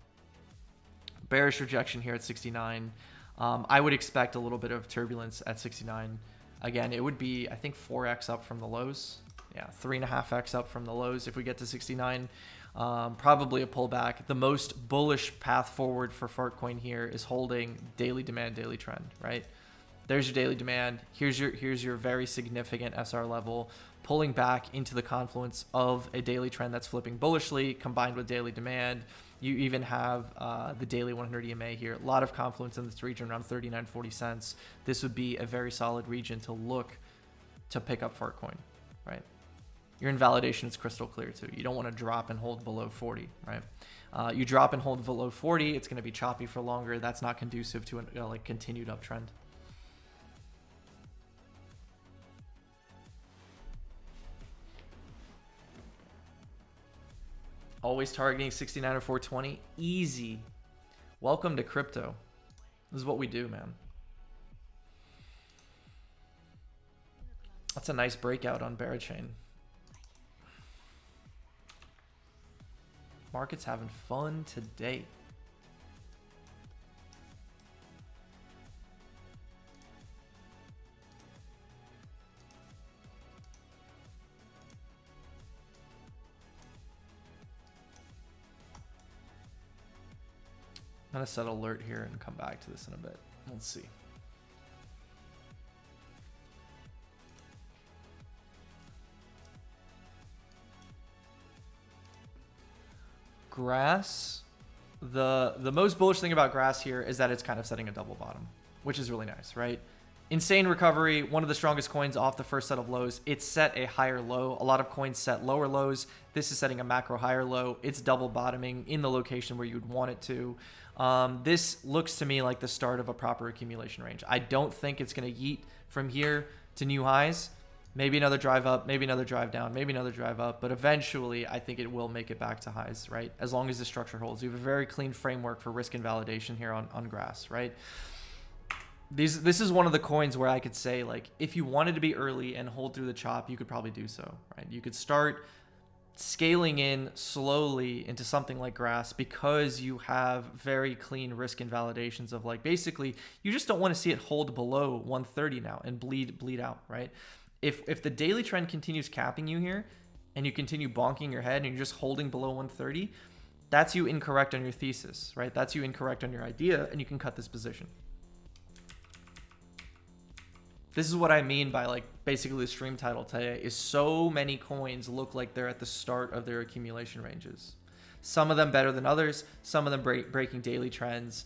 bearish rejection here at 69. I would expect a little bit of turbulence at 69. Again, it would be, I think, 4x up from the lows. Yeah, 3.5x up from the lows if we get to 69. Probably a pullback. The most bullish path forward for FARTCOin here is holding daily demand, daily trend, right? There's your daily demand. Here's your very significant SR level, pulling back into the confluence of a daily trend that's flipping bullishly combined with daily demand. You even have the daily 100 EMA here. A lot of confluence in this region around 39.40 cents. This would be a very solid region to look to pick up FARTCOin, right? Your invalidation is crystal clear too. You don't want to drop and hold below 40, right? You drop and hold below 40, it's going to be choppy for longer. That's not conducive to a like continued uptrend. Always targeting 69 or 420. Easy. Welcome to crypto. This is what we do, man. That's a nice breakout on BERA chain. Market's having fun today. I'm gonna set alert here and come back to this in a bit. Let's see. Grass. The most bullish thing about grass here is that it's kind of setting a double bottom, which is really nice, right? Insane recovery, one of the strongest coins off the first set of lows. It's set a higher low. A lot of coins set lower lows. This is setting a macro higher low. It's double bottoming in the location where you'd want it to. This looks to me like the start of a proper accumulation range. I don't think it's going to yeet from here to new highs. Maybe another drive up, maybe another drive down, maybe another drive up, but eventually I think it will make it back to highs, right? As long as the structure holds. You have a very clean framework for risk invalidation here on grass, right? This is one of the coins where I could say, like, if you wanted to be early and hold through the chop, you could probably do so, right? You could start scaling in slowly into something like grass because you have very clean risk invalidations of, like, basically you just don't want to see it hold below 130 now and bleed out, right? If the daily trend continues capping you here and you continue bonking your head and you're just holding below 130, that's you incorrect on your thesis, right? That's you incorrect on your idea, and you can cut this position. This is what I mean by, like, basically the stream title today is so many coins look like they're at the start of their accumulation ranges. Some of them better than others, some of them breaking daily trends,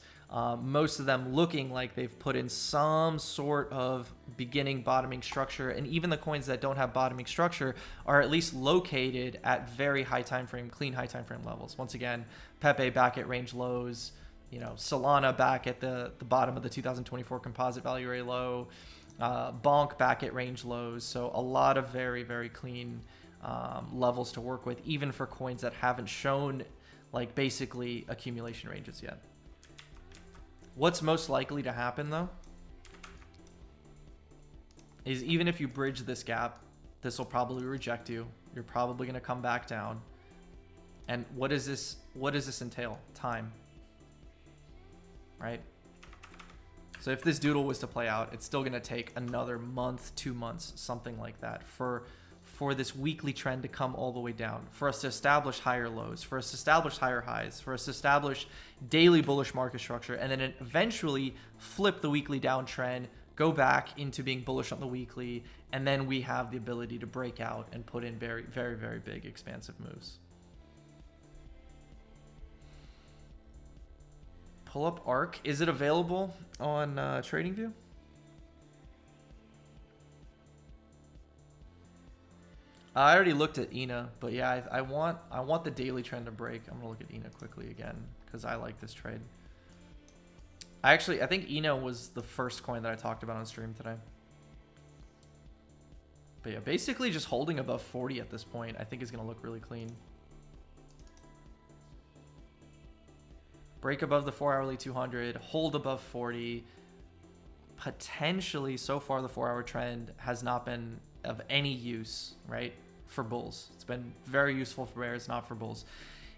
most of them looking like they've put in some sort of beginning bottoming structure, and even the coins that don't have bottoming structure are at least located at very high time frame, clean high time frame levels. Once again, PEPE back at range lows, you know, Solana back at the bottom of the 2024 composite value area low, BONK back at range lows. So a lot of very, very clean levels to work with, even for coins that haven't shown, like, basically accumulation ranges yet. What's most likely to happen, though, is even if you bridge this gap, this will probably reject you. You're probably going to come back down. And what does this entail? Time, right? So if this doodle was to play out, it's still going to take another month, 2 months, something like that, for for this weekly trend to come all the way down, for us to establish higher lows, for us to establish higher highs, for us to establish daily bullish market structure, and then eventually flip the weekly downtrend, go back into being bullish on the weekly, and then we have the ability to break out and put in very, very, very big expansive moves. Pull up ARC. Is it available on TradingView? I already looked at ENA, but yeah, I want the daily trend to break. I'm gonna look at ENA quickly again because I like this trade. I think ENA was the first coin that I talked about on stream today. But yeah, basically just holding above 40 at this point, I think is gonna look really clean. Break above the 4-hourly 200, hold above 40. Potentially, so far the 4-hour trend has not been of any use, right, for bulls. It's been very useful for bears, not for bulls.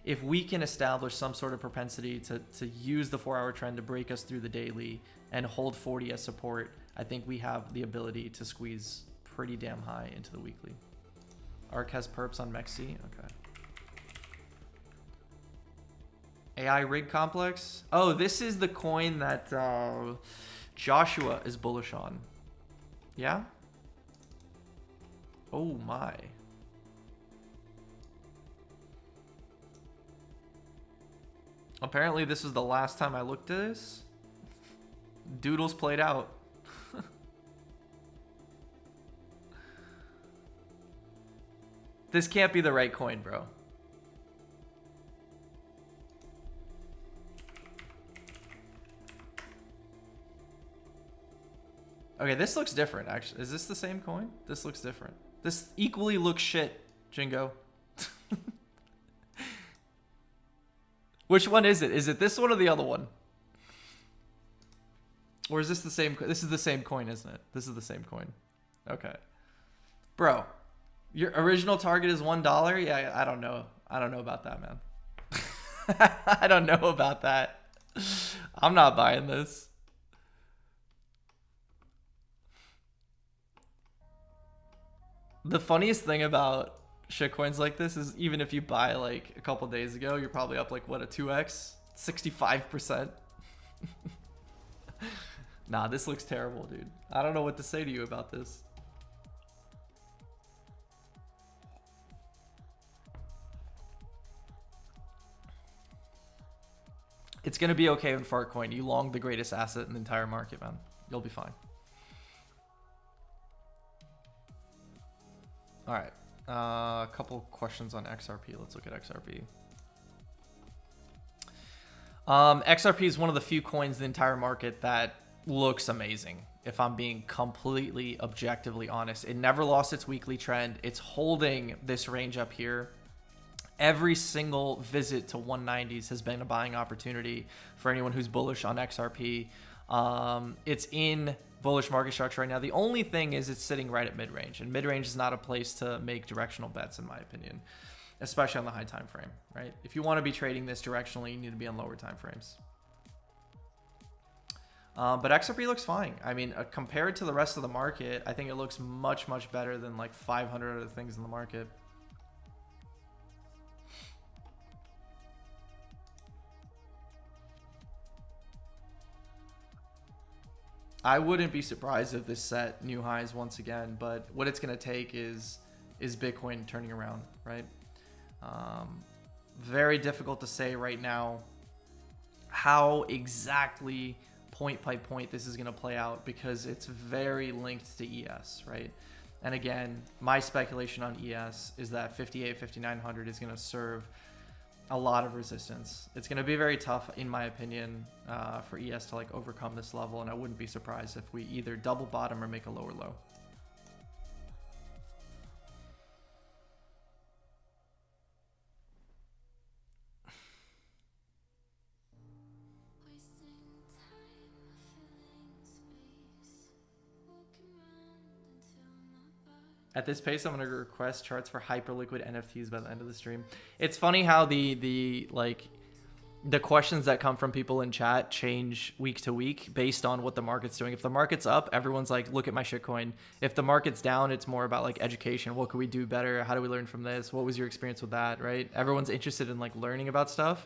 If we can establish some sort of propensity to use the 4-hour trend to break us through the daily and hold 40 as support, I think we have the ability to squeeze pretty damn high into the weekly. ARC has perps on Mexi. Okay. AI rig complex. Oh, this is the coin that Joshua is bullish on. Yeah? Oh my. Apparently this is the last time I looked at this. Doodles played out. This can't be the right coin, bro. Okay, this looks different, actually. Is this the same coin? This looks different. This equally looks shit, Jingo. Which one is it? Is it this one or the other one? Or is this the same? This is the same coin, isn't it? This is the same coin. Okay. Bro, your original target is $1? Yeah, I don't know. I don't know about that, man. I don't know about that. I'm not buying this. The funniest thing about shitcoins like this is even if you buy like a couple days ago, you're probably up like what, a 2x? 65%. Nah, this looks terrible, dude. I don't know what to say to you about this. It's going to be okay with FARTCOIN. You long the greatest asset in the entire market, man. You'll be fine. All right. A couple questions on XRP. Let's look at XRP. XRP is one of the few coins in the entire market that looks amazing. If I'm being completely objectively honest, it never lost its weekly trend. It's holding this range up here. Every single visit to 190s has been a buying opportunity for anyone who's bullish on XRP. It's in bullish market structure right now. The only thing is it's sitting right at mid-range, and mid-range is not a place to make directional bets, in my opinion, especially on the high time frame, right? If you want to be trading this directionally, you need to be on lower time frames. But XRP looks fine. I mean, compared to the rest of the market, I think it looks much, much better than like 500 other things in the market. I wouldn't be surprised if this set new highs once again, but what it's going to take is Bitcoin turning around, right? Very difficult to say right now how exactly point by point this is going to play out because it's very linked to ES, right? And again, my speculation on ES is that 58, 5900 is going to serve a lot of resistance. It's going to be very tough, in my opinion, for ES to like overcome this level, and I wouldn't be surprised if we either double bottom or make a lower low. At this pace, I'm going to request charts for hyperliquid NFTs by the end of the stream. It's funny how the like the questions that come from people in chat change week to week based on what the market's doing. If the market's up, everyone's like, look at my shitcoin. If the market's down, it's more about like education. What could we do better? How do we learn from this? What was your experience with that, right? Everyone's interested in like learning about stuff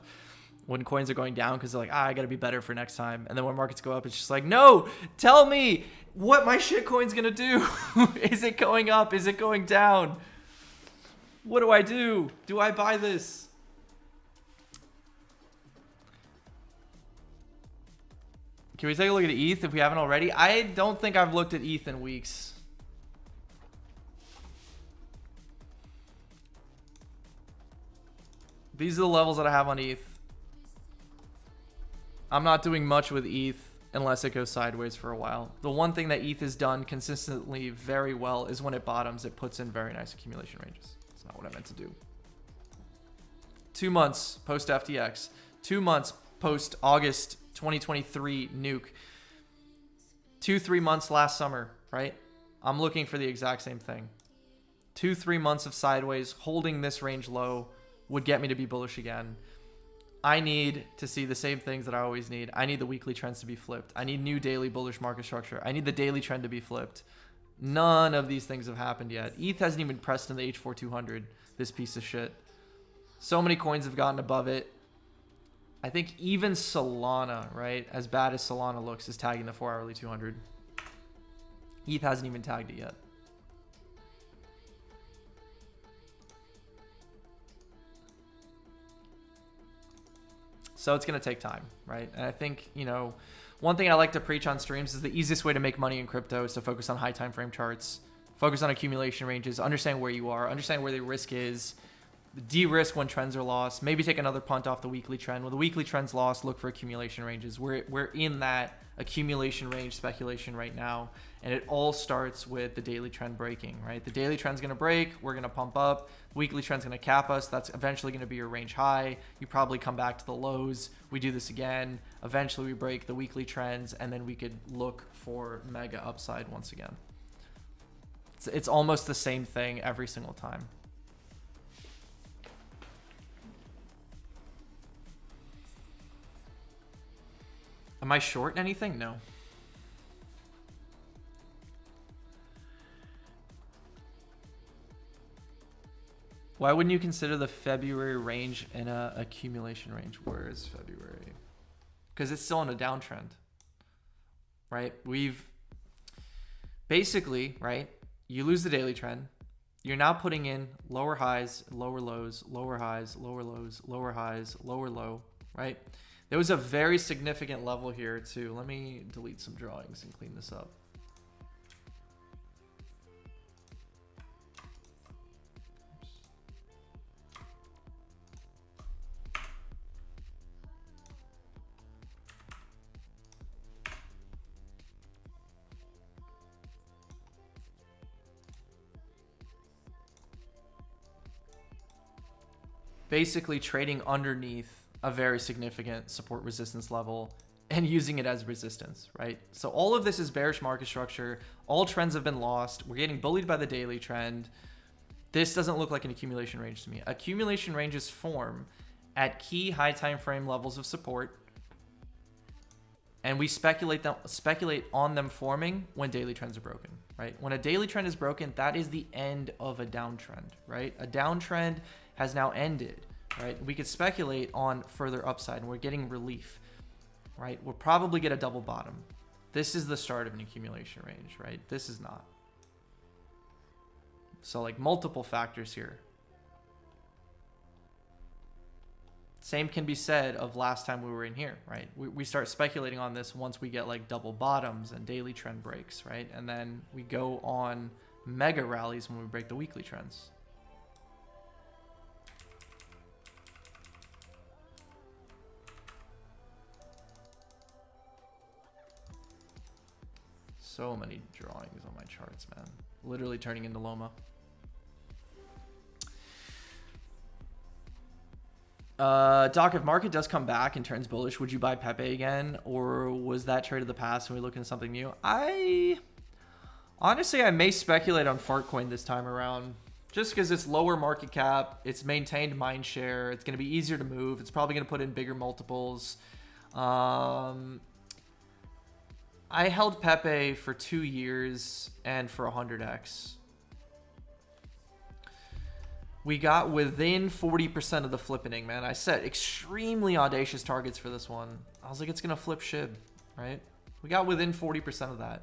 when coins are going down because they're like, I got to be better for next time. And then when markets go up, it's just like, no, tell me what my shitcoin's going to do. Is it going up? Is it going down? What do I do? Do I buy this? Can we take a look at ETH if we haven't already? I don't think I've looked at ETH in weeks. These are the levels that I have on ETH. I'm not doing much with ETH unless it goes sideways for a while. The one thing that ETH has done consistently very well is when it bottoms, it puts in very nice accumulation ranges. That's not what I meant to do. 2 months post FTX. 2 months post August 2023 nuke. 2-3 months last summer, right? I'm looking for the exact same thing. 2-3 months of sideways holding this range low would get me to be bullish again. I need to see the same things that I always need. I need the weekly trends to be flipped. I need new daily bullish market structure. I need the daily trend to be flipped. None of these things have happened yet. ETH hasn't even pressed in the H4200, this piece of shit. So many coins have gotten above it. I think even Solana, right, as bad as Solana looks, is tagging the 4-hourly 200. ETH hasn't even tagged it yet. So it's going to take time, right? And I think, you know, one thing I like to preach on streams is the easiest way to make money in crypto is to focus on high time frame charts, focus on accumulation ranges, understand where you are, understand where the risk is, de-risk when trends are lost, maybe take another punt off the weekly trend. When the weekly trend's lost, look for accumulation ranges. We're in that accumulation range speculation right now, and it all starts with the daily trend breaking, right? The daily trend's going to break, we're going to pump up, the weekly trend's going to cap us, that's eventually going to be your range high, you probably come back to the lows, we do this again, eventually we break the weekly trends, and then we could look for mega upside once again. It's almost the same thing every single time. Am I short anything? No. Why wouldn't you consider the February range in a accumulation range? Where is February? Because it's still in a downtrend, right? We've basically, right? You lose the daily trend. You're now putting in lower highs, lower lows, lower highs, lower lows, lower highs, lower low, right? There was a very significant level here too. Let me delete some drawings and clean this up. Basically trading underneath a very significant support resistance level and using it as resistance, right? So all of this is bearish market structure. All trends have been lost. We're getting bullied by the daily trend. This doesn't look like an accumulation range to me. Accumulation ranges form at key high time frame levels of support, and we speculate on them forming when daily trends are broken, right? When a daily trend is broken, that is the end of a downtrend, right? A downtrend has now ended, right? We could speculate on further upside, and we're getting relief, right? We'll probably get a double bottom. This is the start of an accumulation range, right? This is not. So like multiple factors here. Same can be said of last time we were in here, right? We start speculating on this once we get like double bottoms and daily trend breaks, right? And then we go on mega rallies when we break the weekly trends. So many drawings on my charts, man. Literally turning into Loma. Doc, if market does come back and turns bullish, would you buy PEPE again? Or was that trade of the past and we look into something new? Honestly, I may speculate on FARTCOIN this time around. Just because it's lower market cap, it's maintained mind share, it's going to be easier to move, it's probably going to put in bigger multiples. I held PEPE for 2 years and for 100x. We got within 40% of the flippening, man. I set extremely audacious targets for this one. I was like, it's going to flip SHIB, right? We got within 40% of that.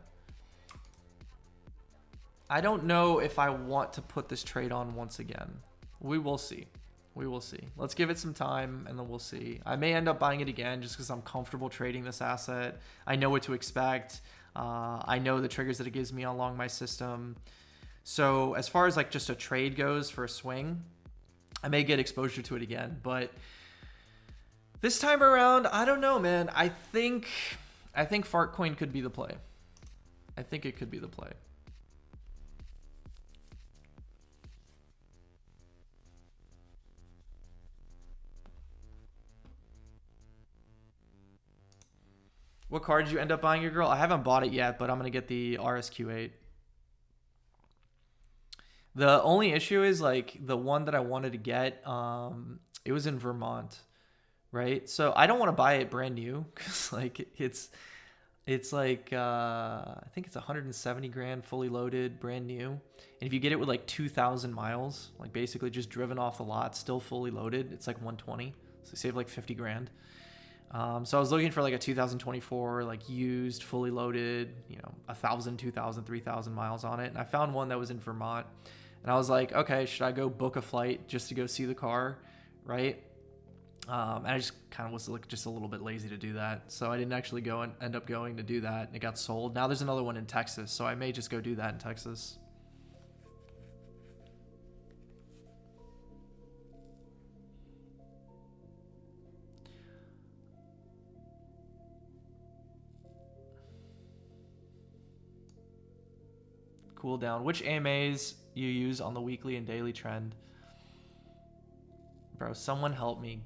I don't know if I want to put this trade on once again. We will see. We will see. Let's give it some time and then we'll see. I may end up buying it again just because I'm comfortable trading this asset. I know what to expect. I know the triggers that it gives me along my system. So as far as like just a trade goes for a swing, I may get exposure to it again. But this time around, I don't know, man. I think FARTCOIN could be the play. I think it could be the play. What card did you end up buying your girl? I haven't bought it yet, but I'm going to get the RSQ8. The only issue is like the one that I wanted to get, it was in Vermont, right? So I don't want to buy it brand new because like it's like, I think it's 170 grand fully loaded, brand new. And if you get it with like 2,000 miles, like basically just driven off the lot, still fully loaded, it's like 120. So you save like 50 grand. So I was looking for like a 2024, like used, fully loaded, 1,000, 2,000, 3,000 miles on it. And I found one that was in Vermont. And I was like, okay, should I go book a flight just to go see the car, right? And I just kind of was like just a little bit lazy to do that. So I didn't actually go and end up going to do that. And it got sold. Now there's another one in Texas. So I may just go do that in Texas. Cool down. Which AMAs you use on the weekly and daily trend? Bro, someone help me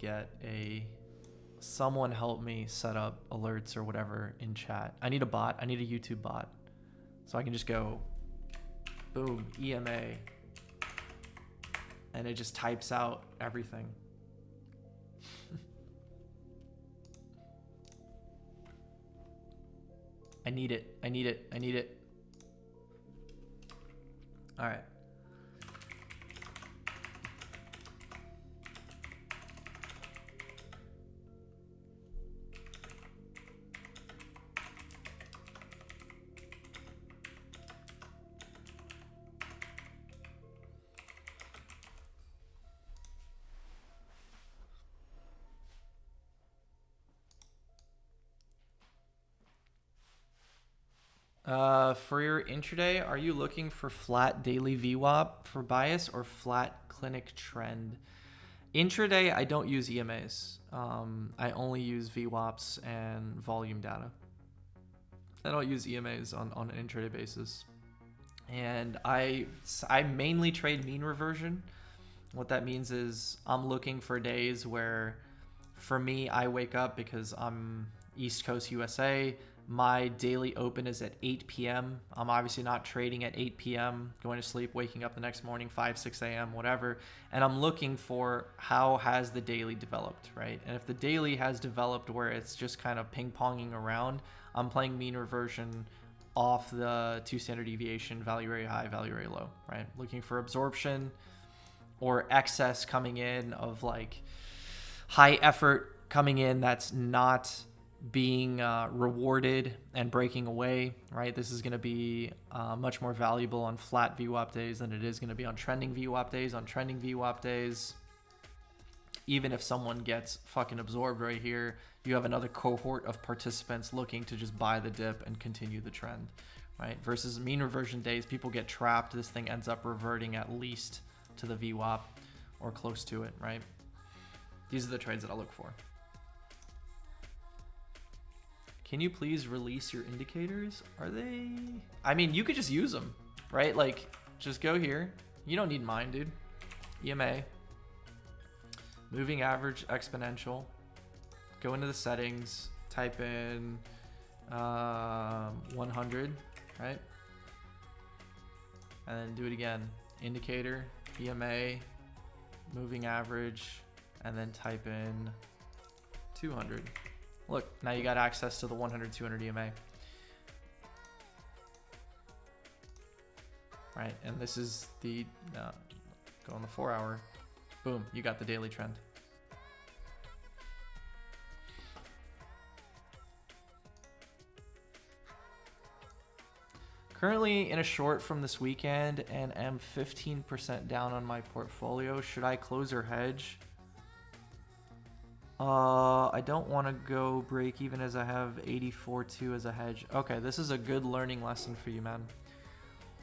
set up alerts or whatever in chat. I need a bot. I need a YouTube bot. So I can just go, boom, EMA. And it just types out everything. I need it. I need it. I need it. All right. For your intraday, are you looking for flat daily VWAP for bias or flat clinic trend? Intraday, I don't use EMAs. I only use VWAPs and volume data. I don't use EMAs on an intraday basis. And I mainly trade mean reversion. What that means is I'm looking for days where, for me, I wake up because I'm East Coast USA. My daily open is at 8 p.m. I'm obviously not trading at 8 p.m., going to sleep, waking up the next morning, 5, 6 a.m., whatever. And I'm looking for how has the daily developed, right? And if the daily has developed where it's just kind of ping-ponging around, I'm playing mean reversion off the 2 standard deviation, value area high, value area low, right? Looking for absorption or excess coming in of like high effort coming in that's not being rewarded and breaking away, right? This is going to be much more valuable on flat VWAP days than it is going to be on trending VWAP days. On trending VWAP days, even if someone gets fucking absorbed right here, you have another cohort of participants looking to just buy the dip and continue the trend, right? Versus mean reversion days, people get trapped. This thing ends up reverting at least to the VWAP or close to it, right? These are the trades that I look for. Can you please release your indicators? Are they? I mean, you could just use them, right? Like, just go here. You don't need mine, dude. EMA. Moving average exponential. Go into the settings. Type in 100, right? And then do it again. Indicator. EMA, moving average, and then type in 200. Look, now you got access to the 100, 200 EMA. Right, and this is the, go on the 4 hour, boom, you got the daily trend. Currently in a short from this weekend and am 15% down on my portfolio. Should I close or hedge? I don't want to go break even as I have 84.2 as a hedge. Okay, this is a good learning lesson for you, man.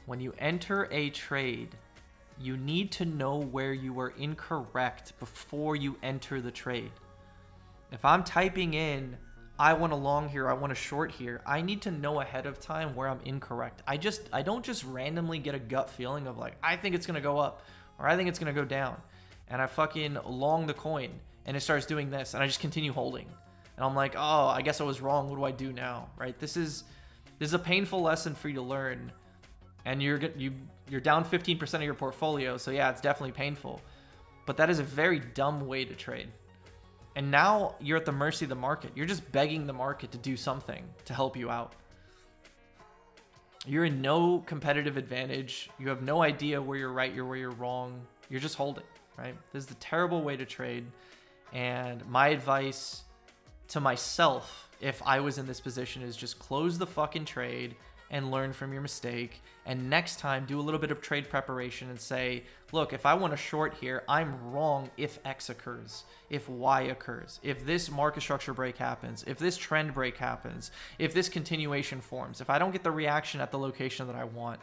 When you enter a trade, you need to know where you are incorrect before you enter the trade. If I'm typing in, I want a long here, I want a short here, I need to know ahead of time where I'm incorrect. I don't just randomly get a gut feeling of like, I think it's going to go up or I think it's going to go down. And I fucking long the coin and it starts doing this and I just continue holding. And I'm like, oh, I guess I was wrong. What do I do now? Right? This is a painful lesson for you to learn. And you're down 15% of your portfolio. So yeah, it's definitely painful. But that is a very dumb way to trade. And now you're at the mercy of the market. You're just begging the market to do something to help you out. You're in no competitive advantage. You have no idea where you're right, where you're wrong. You're just holding, right? This is a terrible way to trade. And my advice to myself, if I was in this position, is just close the fucking trade and learn from your mistake. And next time, do a little bit of trade preparation and say, look, if I want to short here, I'm wrong if X occurs, if Y occurs, if this market structure break happens, if this trend break happens, if this continuation forms, if I don't get the reaction at the location that I want.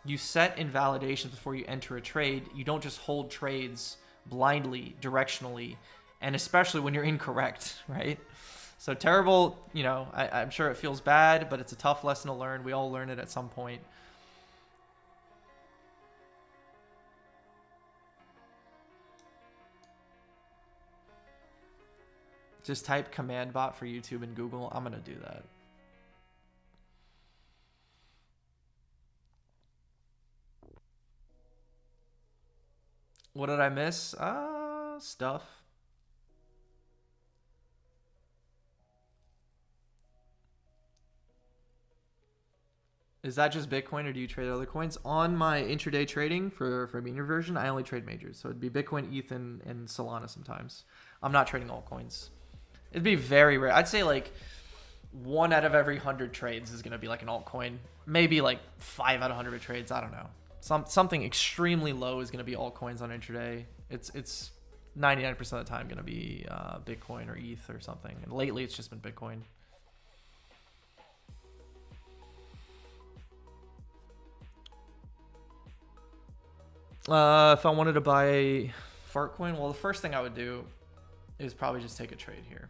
You set invalidations before you enter a trade. You don't just hold trades blindly, directionally, and especially when you're incorrect, right? So terrible, you know, I'm sure it feels bad, but it's a tough lesson to learn. We all learn it at some point. Just type command bot for YouTube and Google. I'm going to do that. What did I miss? Stuff. Is that just Bitcoin or do you trade other coins? On my intraday trading for beginner version, I only trade majors. So it'd be Bitcoin, ETH, and Solana sometimes. I'm not trading altcoins. It'd be very rare. I'd say like 1 out of every 100 trades is going to be like an altcoin. Maybe like 5 out of 100 trades. I don't know. Something extremely low is going to be altcoins on intraday. It's 99% of the time going to be Bitcoin or ETH or something. And lately it's just been Bitcoin. If I wanted to buy FARTCOIN, well, the first thing I would do is probably just take a trade here.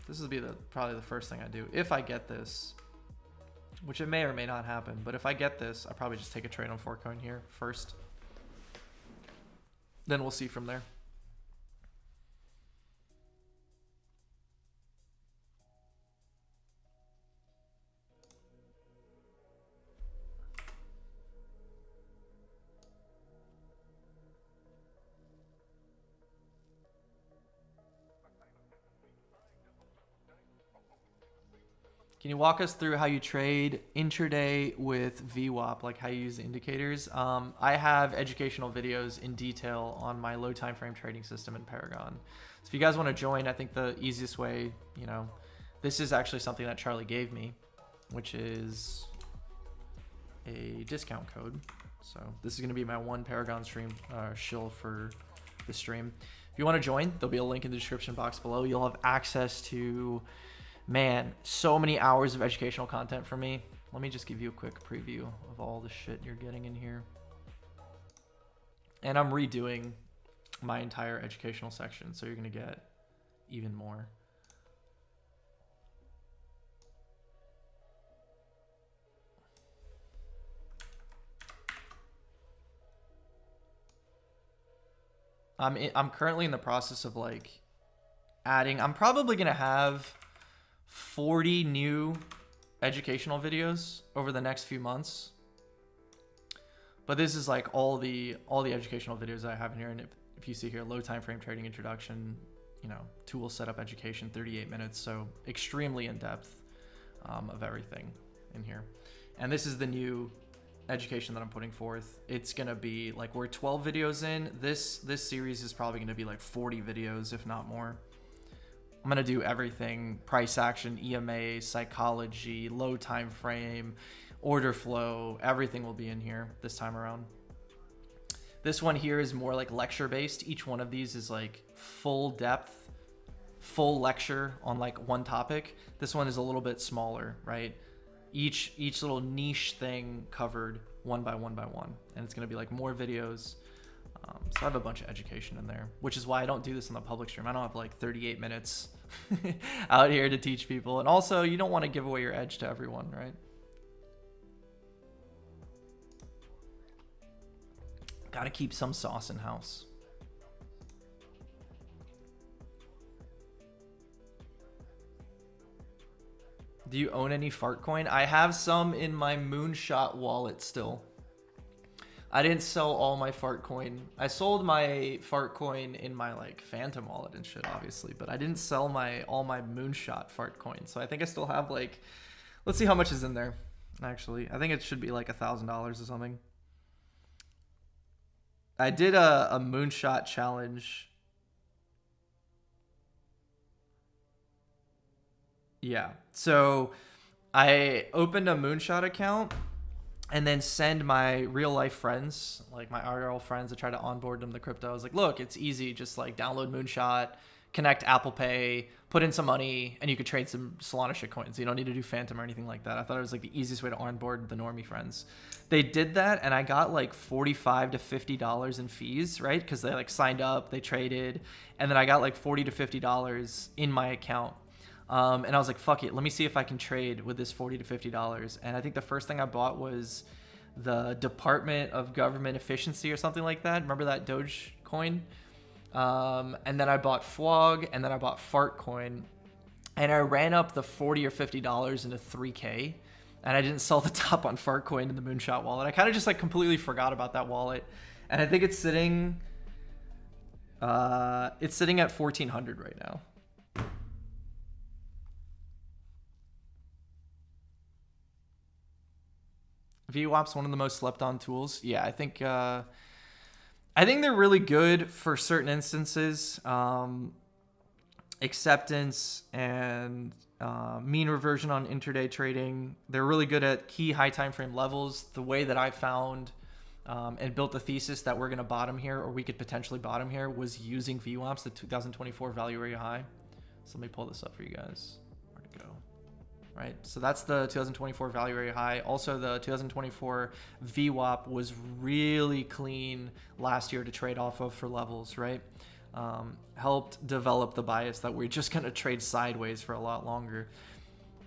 This would be probably the first thing I do. If I get this, which it may or may not happen, but if I get this, I probably just take a trade on FARTCOIN here first. Then we'll see from there. Can you walk us through how you trade intraday with VWAP, like how you use the indicators? I have educational videos in detail on my low time frame trading system in Paragon. So if you guys want to join, I think the easiest way, you know, this is actually something that Charlie gave me, which is a discount code. So this is going to be my one Paragon stream shill for the stream. If you want to join, there'll be a link in the description box below. You'll have access to, man, so many hours of educational content from me. Let me just give you a quick preview of all the shit you're getting in here. And I'm redoing my entire educational section, so you're going to get even more. I'm currently in the process of like adding, I'm probably going to have 40 new educational videos over the next few months. But this is like all the educational videos I have in here. And if you see here, low time frame trading introduction, you know, tool setup education, 38 minutes. So extremely in depth of everything in here. And this is the new education that I'm putting forth. It's gonna be like, we're 12 videos in. This series is probably gonna be like 40 videos, if not more. I'm gonna do everything: price action, EMA, psychology, low time frame, order flow. Everything will be in here this time around. This one here is more like lecture based. Each one of these is like full depth, full lecture on like one topic. This one is a little bit smaller, right? Each little niche thing covered one by one, and it's gonna be like more videos. So I have a bunch of education in there, which is why I don't do this in the public stream. I don't have like 38 minutes out here to teach people. And also, you don't want to give away your edge to everyone, right? Got to keep some sauce in house. Do you own any FARTCOIN? I have some in my Moonshot wallet still. I didn't sell all my FARTCOIN. I sold my FARTCOIN in my like Phantom wallet and shit, obviously, but I didn't sell all my Moonshot FARTCOIN. So I think I still have like, let's see how much is in there. Actually, I think it should be like $1,000 or something. I did a Moonshot challenge. Yeah. So I opened a Moonshot account and then send my real life friends, like my IRL friends, to try to onboard them to crypto. I was like, look, it's easy. Just like download Moonshot, connect Apple Pay, put in some money, and you could trade some Solana shit coins. You don't need to do Phantom or anything like that. I thought it was like the easiest way to onboard the normie friends. They did that, and I got like $45 to $50 in fees, right? Because they like signed up, they traded, and then I got like $40 to $50 in my account. And I was like, fuck it, let me see if I can trade with this $40 to $50. And I think the first thing I bought was the Department of Government Efficiency or something like that. Remember that Doge coin? And then I bought FWOG, and then I bought FARTCOIN. And I ran up the $40 or $50 into 3K. And I didn't sell the top on FARTCOIN in the Moonshot wallet. I kind of just like completely forgot about that wallet. And I think it's sitting at 1,400 right now. VWAP's one of the most slept on tools. Yeah, I think they're really good for certain instances. Acceptance and mean reversion on intraday trading. They're really good at key high time frame levels. The way that I found and built the thesis that we're going to bottom here, or we could potentially bottom here, was using VWAPs, the 2024 value area high. So let me pull this up for you guys. Where'd it go? Right, so that's the 2024 value area high. Also, the 2024 VWAP was really clean last year to trade off of for levels, right? Helped develop the bias that we're just going to trade sideways for a lot longer.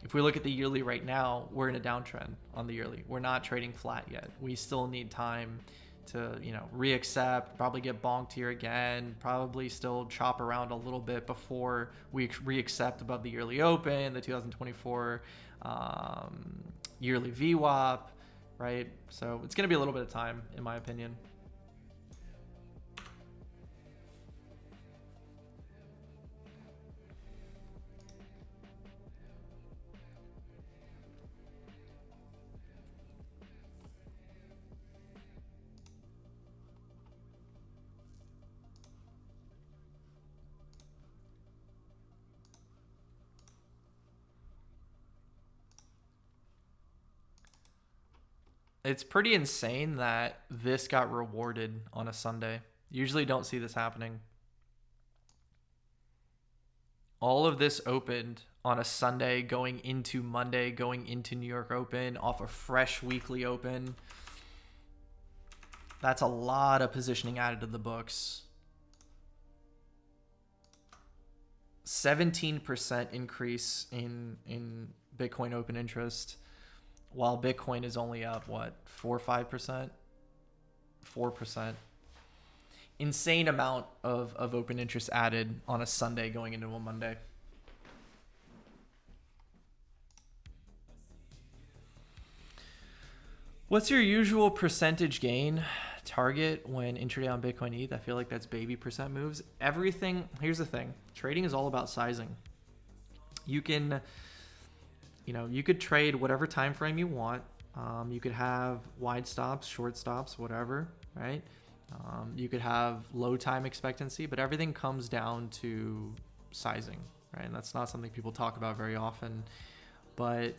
If we look at the yearly right now, we're in a downtrend on the yearly. We're not trading flat yet. We still need time to, you know, reaccept, probably get bonked here again, probably still chop around a little bit before we reaccept above the yearly open, the 2024 yearly VWAP, right? So it's going to be a little bit of time, in my opinion. It's pretty insane that this got rewarded on a Sunday. Usually don't see this happening. All of this opened on a Sunday going into Monday, going into New York Open, off a fresh weekly open. That's a lot of positioning added to the books. 17% increase in Bitcoin open interest, while Bitcoin is only up, what, 4 or 5%? 4%. Insane amount of open interest added on a Sunday going into a Monday. What's your usual percentage gain target when intraday on Bitcoin ETH? I feel like that's baby percent moves. Everything, here's the thing. Trading is all about sizing. You can, you could trade whatever time frame you want. You could have wide stops, short stops, whatever, right? You could have low time expectancy, but everything comes down to sizing, right? And that's not something people talk about very often. But,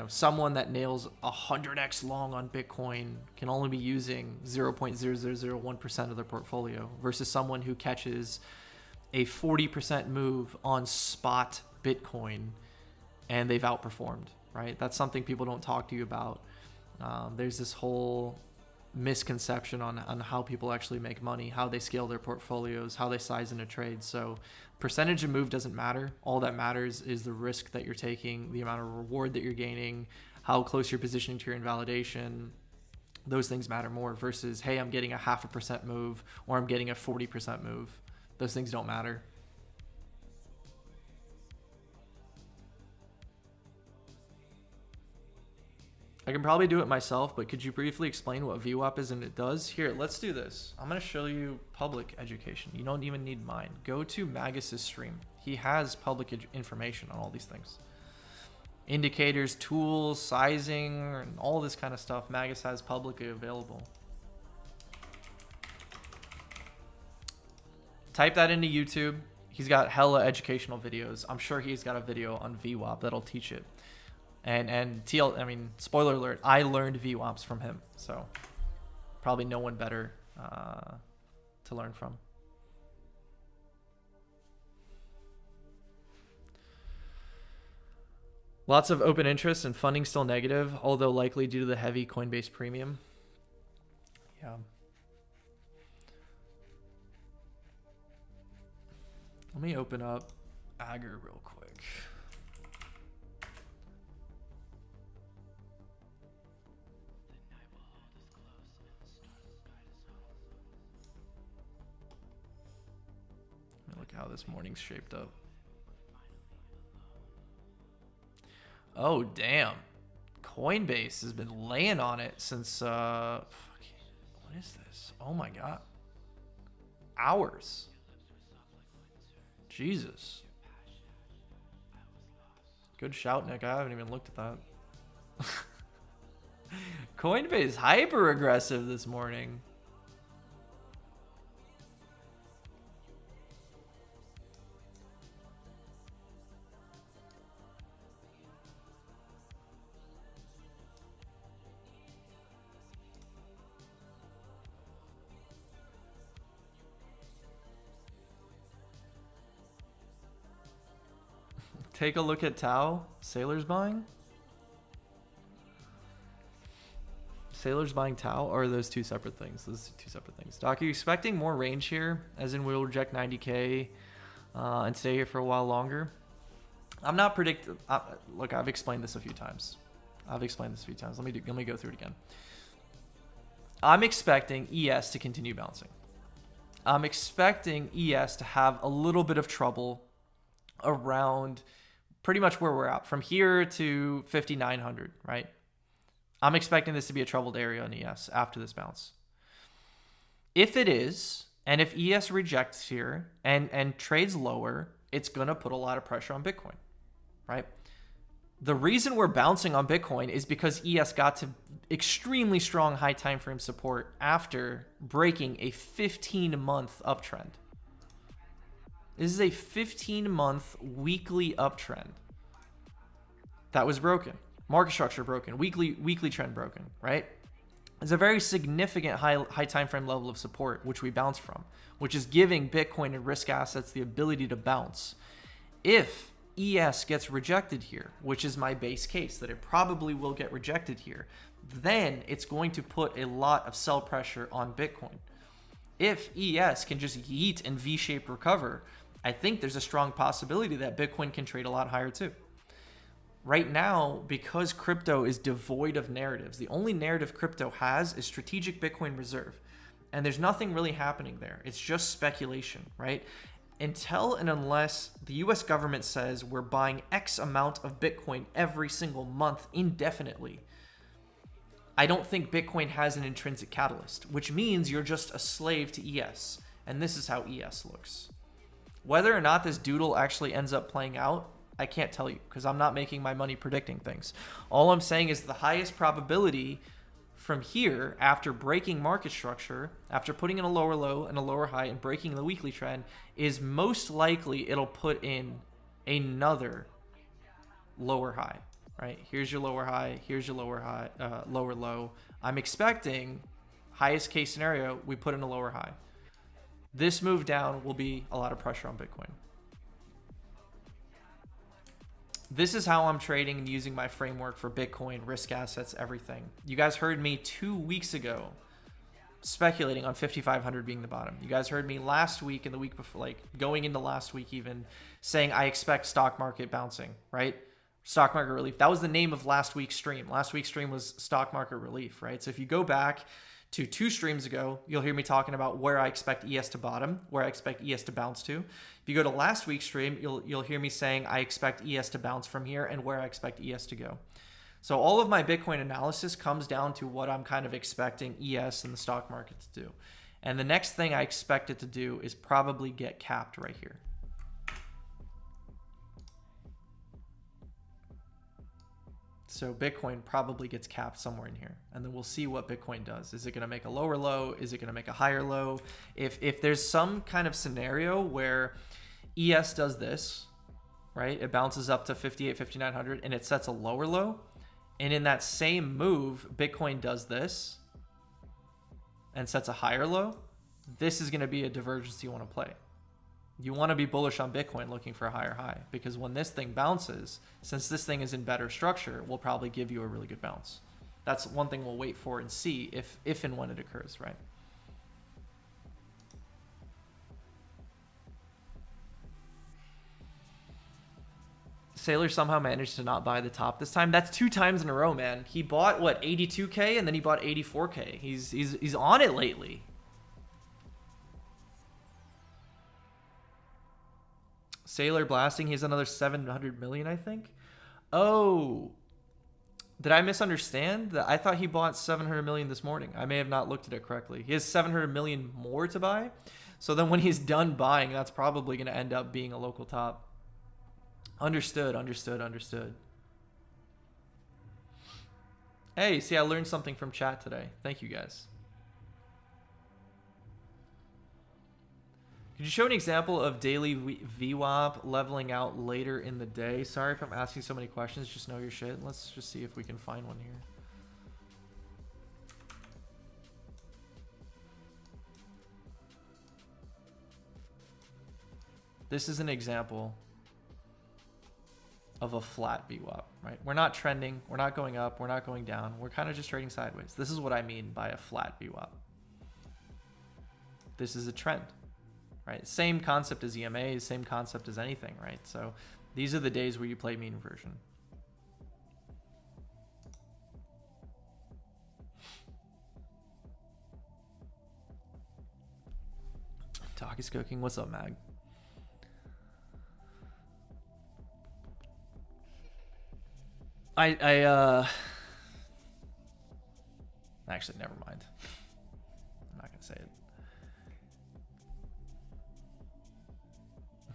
someone that nails 100x long on Bitcoin can only be using 0.0001% of their portfolio versus someone who catches a 40% move on spot Bitcoin and they've outperformed, right? That's something people don't talk to you about. There's this whole misconception on how people actually make money, how they scale their portfolios, how they size in a trade. So percentage of move doesn't matter. All that matters is the risk that you're taking, the amount of reward that you're gaining, how close you're positioning to your invalidation. Those things matter more versus, hey, I'm getting a 0.5% move or I'm getting a 40% move. Those things don't matter. I can probably do it myself, but could you briefly explain what VWAP is and it does? Here, let's do this. I'm going to show you public education. You don't even need mine. Go to Magus's stream. He has public information on all these things. Indicators, tools, sizing, and all this kind of stuff. Magus has publicly available. Type that into YouTube. He's got hella educational videos. I'm sure he's got a video on VWAP that'll teach it. And spoiler alert, I learned VWAPs from him, so probably no one better to learn from. Lots of open interest and funding still negative, although likely due to the heavy Coinbase premium. Yeah. Let me open up Agger real quick. Look how this morning's shaped up. Oh, damn. Coinbase has been laying on it since, what is this? Oh my God. Hours. Jesus. Good shout, Nick. I haven't even looked at that. Coinbase hyper aggressive this morning. Take a look at Tau. Sailors buying? Sailors buying Tau? Or are those two separate things? Those are two separate things. Doc, are you expecting more range here? As in we'll reject 90K and stay here for a while longer? I'm not predicting. Look, I've explained this a few times. Let me go through it again. I'm expecting ES to continue bouncing. I'm expecting ES to have a little bit of trouble around pretty much where we're at from here to 5,900, right? I'm expecting this to be a troubled area in ES after this bounce. If it is, and if ES rejects here and trades lower, it's going to put a lot of pressure on Bitcoin, right? The reason we're bouncing on Bitcoin is because ES got to extremely strong high time frame support after breaking a 15-month uptrend. This is a 15-month weekly uptrend that was broken. Market structure broken. Weekly trend broken, right? It's a very significant high time frame level of support, which we bounced from, which is giving Bitcoin and risk assets the ability to bounce. If ES gets rejected here, which is my base case, that it probably will get rejected here, then it's going to put a lot of sell pressure on Bitcoin. If ES can just yeet and V-shape recover, I think there's a strong possibility that Bitcoin can trade a lot higher too. Right now, because crypto is devoid of narratives, the only narrative crypto has is strategic Bitcoin reserve. And there's nothing really happening there. It's just speculation, right? Until and unless the US government says we're buying X amount of Bitcoin every single month indefinitely, I don't think Bitcoin has an intrinsic catalyst, which means you're just a slave to ES. And this is how ES looks. Whether or not this doodle actually ends up playing out, I can't tell you because I'm not making my money predicting things. All I'm saying is the highest probability from here, after breaking market structure, after putting in a lower low and a lower high and breaking the weekly trend, is most likely it'll put in another lower high, right? Here's your lower high, here's your lower high, lower low. I'm expecting, highest case scenario, we put in a lower high. This move down will be a lot of pressure on Bitcoin. This is how I'm trading and using my framework for Bitcoin, risk assets, everything. You guys heard me 2 weeks ago speculating on 5,500 being the bottom. You guys heard me last week and the week before, like going into last week even, saying I expect stock market bouncing, right? Stock market relief. That was the name of last week's stream. Last week's stream was stock market relief, right? So if you go back to 2 streams ago, you'll hear me talking about where I expect ES to bottom, where I expect ES to bounce to. If you go to last week's stream, you'll hear me saying I expect ES to bounce from here and where I expect ES to go. So all of my Bitcoin analysis comes down to what I'm kind of expecting ES and the stock market to do. And the next thing I expect it to do is probably get capped right here. So Bitcoin probably gets capped somewhere in here, and then we'll see what Bitcoin does. Is it going to make a lower low? Is it going to make a higher low? If there's some kind of scenario where ES does this, right? It bounces up to 58, 5,900 and it sets a lower low. And in that same move, Bitcoin does this and sets a higher low. This is going to be a divergence you want to play. You want to be bullish on Bitcoin looking for a higher high, because when this thing bounces, since this thing is in better structure, will probably give you a really good bounce. That's one thing we'll wait for and see if and when it occurs, right? Sailor somehow managed to not buy the top this time. That's 2 times in a row, man. He bought what, 82K, and then he bought 84K. He's on it lately. Sailor blasting, he has another 700 million, I think. Oh, did I misunderstand? I thought he bought 700 million this morning. I may have not looked at it correctly. He has 700 million more to buy. So then when he's done buying, that's probably going to end up being a local top. Understood, understood, understood. Hey, see, I learned something from chat today. Thank you, guys. Could you show an example of daily VWAP leveling out later in the day? Sorry if I'm asking so many questions. Just know your shit. Let's just see if we can find one here. This is an example of a flat VWAP, right? We're not trending. We're not going up. We're not going down. We're kind of just trading sideways. This is what I mean by a flat VWAP. This is a trend. Right? Same concept as EMA, same concept as anything, right? So these are the days where you play mean reversion. Talk is cooking. What's up, Mag? Actually, never mind. I'm not gonna say it.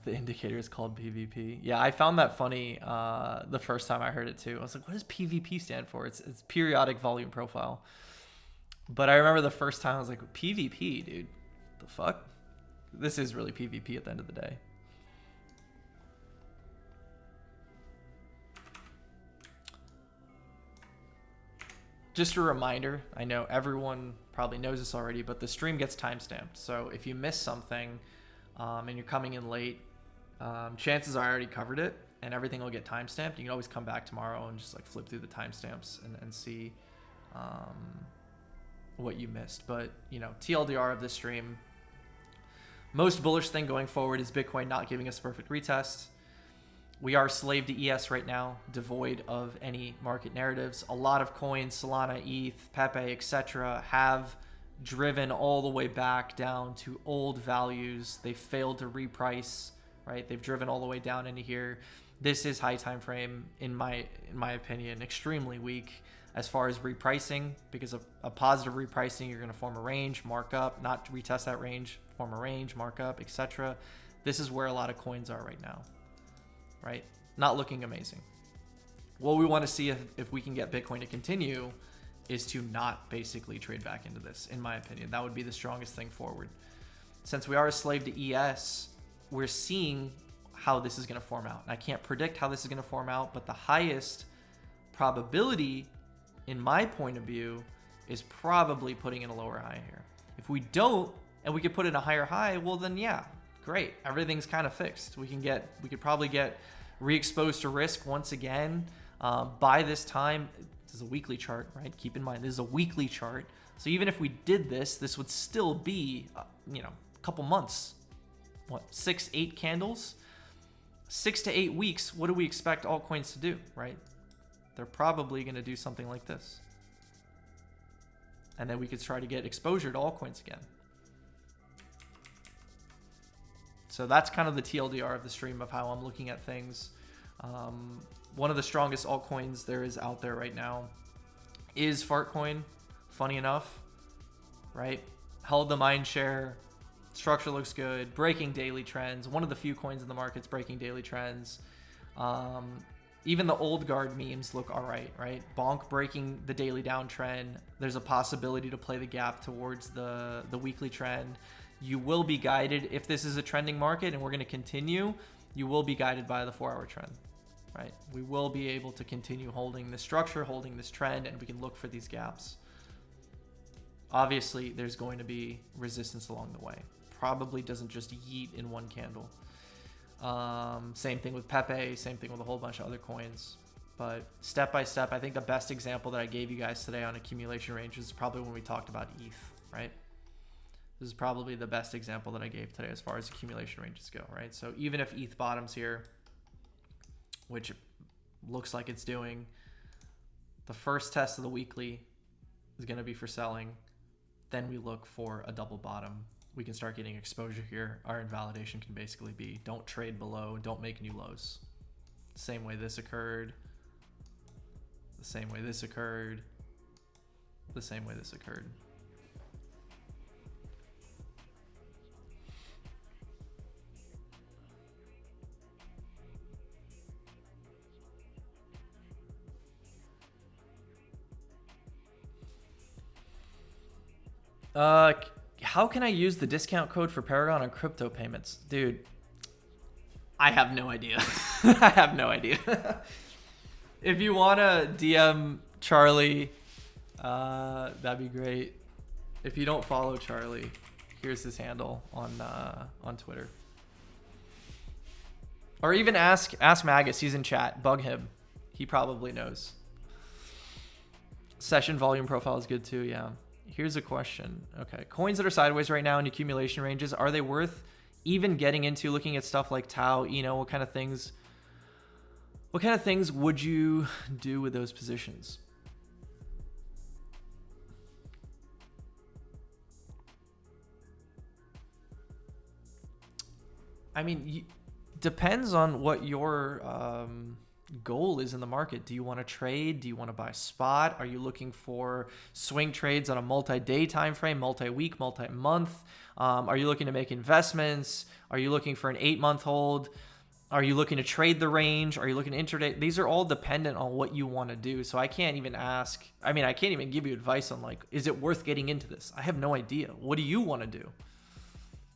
The indicator is called PVP. Yeah, I found that funny the first time I heard it too. I was like, what does PVP stand for? It's periodic volume profile. But I remember the first time I was like, PVP, dude. The fuck? This is really PVP at the end of the day. Just a reminder, I know everyone probably knows this already, but the stream gets timestamped. So if you miss something and you're coming in late, chances are I already covered it and everything will get timestamped. You can always come back tomorrow and just like flip through the timestamps and see what you missed. But, you know, TLDR of this stream, most bullish thing going forward is Bitcoin not giving us a perfect retest. We are slave to ES right now, devoid of any market narratives. A lot of coins, Solana, ETH, PEPE, etc., have driven all the way back down to old values. They failed to reprice, right? They've driven all the way down into here. This is high time frame, in my opinion, extremely weak. as far as repricing, because of a positive repricing, you're going to form a range, mark up, not retest that range, form a range, mark up, etc. This is where a lot of coins are right now, right? Not looking amazing. What we want to see if we can get Bitcoin to continue is to not basically trade back into this, in my opinion. That would be the strongest thing forward. Since we are a slave to ES, we're seeing how this is going to form out. And I can't predict how this is going to form out, but the highest probability, in my point of view, is probably putting in a lower high here. If we don't, and we could put in a higher high, well then yeah, great. Everything's kind of fixed. We could probably get re-exposed to risk once again. By this time, this is a weekly chart, right? Keep in mind, this is a weekly chart. So even if we did this, this would still be, a couple months. What, 6-8 candles? 6 to 8 weeks, what do we expect altcoins to do, right? They're probably going to do something like this. And then we could try to get exposure to altcoins again. So that's kind of the TLDR of the stream of how I'm looking at things. One of the strongest altcoins there is out there right now is FARTCOIN, funny enough, right? Held the mind share, structure looks good, breaking daily trends. One of the few coins in the market's breaking daily trends. Even the old guard memes look all right, right? BONK breaking the daily downtrend. There's a possibility to play the gap towards the weekly trend. You will be guided, if this is a trending market and we're going to continue, you will be guided by the 4-hour trend, right? We will be able to continue holding this structure, holding this trend, and we can look for these gaps. Obviously, there's going to be resistance along the way. Probably doesn't just yeet in one candle. Same thing with PEPE, same thing with a whole bunch of other coins. But step by step, I think the best example that I gave you guys today on accumulation ranges is probably when we talked about ETH, right? This is probably the best example that I gave today as far as accumulation ranges go, right? So even if ETH bottoms here, which looks like it's doing, the first test of the weekly is going to be for selling. Then we look for a double bottom. We can start getting exposure here. Our invalidation can basically be don't trade below, don't make new lows. Same way this occurred. The same way this occurred. The same way this occurred. How can I use the discount code for Paragon on crypto payments? Dude, I have no idea. I have no idea. If you want to DM Charlie, that'd be great. If you don't follow Charlie, here's his handle on Twitter. Or even ask Magus. He's in chat. Bug him. He probably knows. Session volume profile is good too, yeah. Here's a question. Okay, coins that are sideways right now in accumulation ranges, are they worth even getting into, looking at stuff like Tau, what kind of things would you do with those positions? I mean, depends on what your goal is in the market. Do you want to trade? Do you want to buy spot? Are you looking for swing trades on a multi-day time frame, multi-week, multi-month? Are you looking to make investments? Are you looking for an 8-month hold? Are you looking to trade the range? Are you looking to intraday? These are all dependent on what you want to do. So I can't even I can't even give you advice on is it worth getting into this? I have no idea. What do you want to do?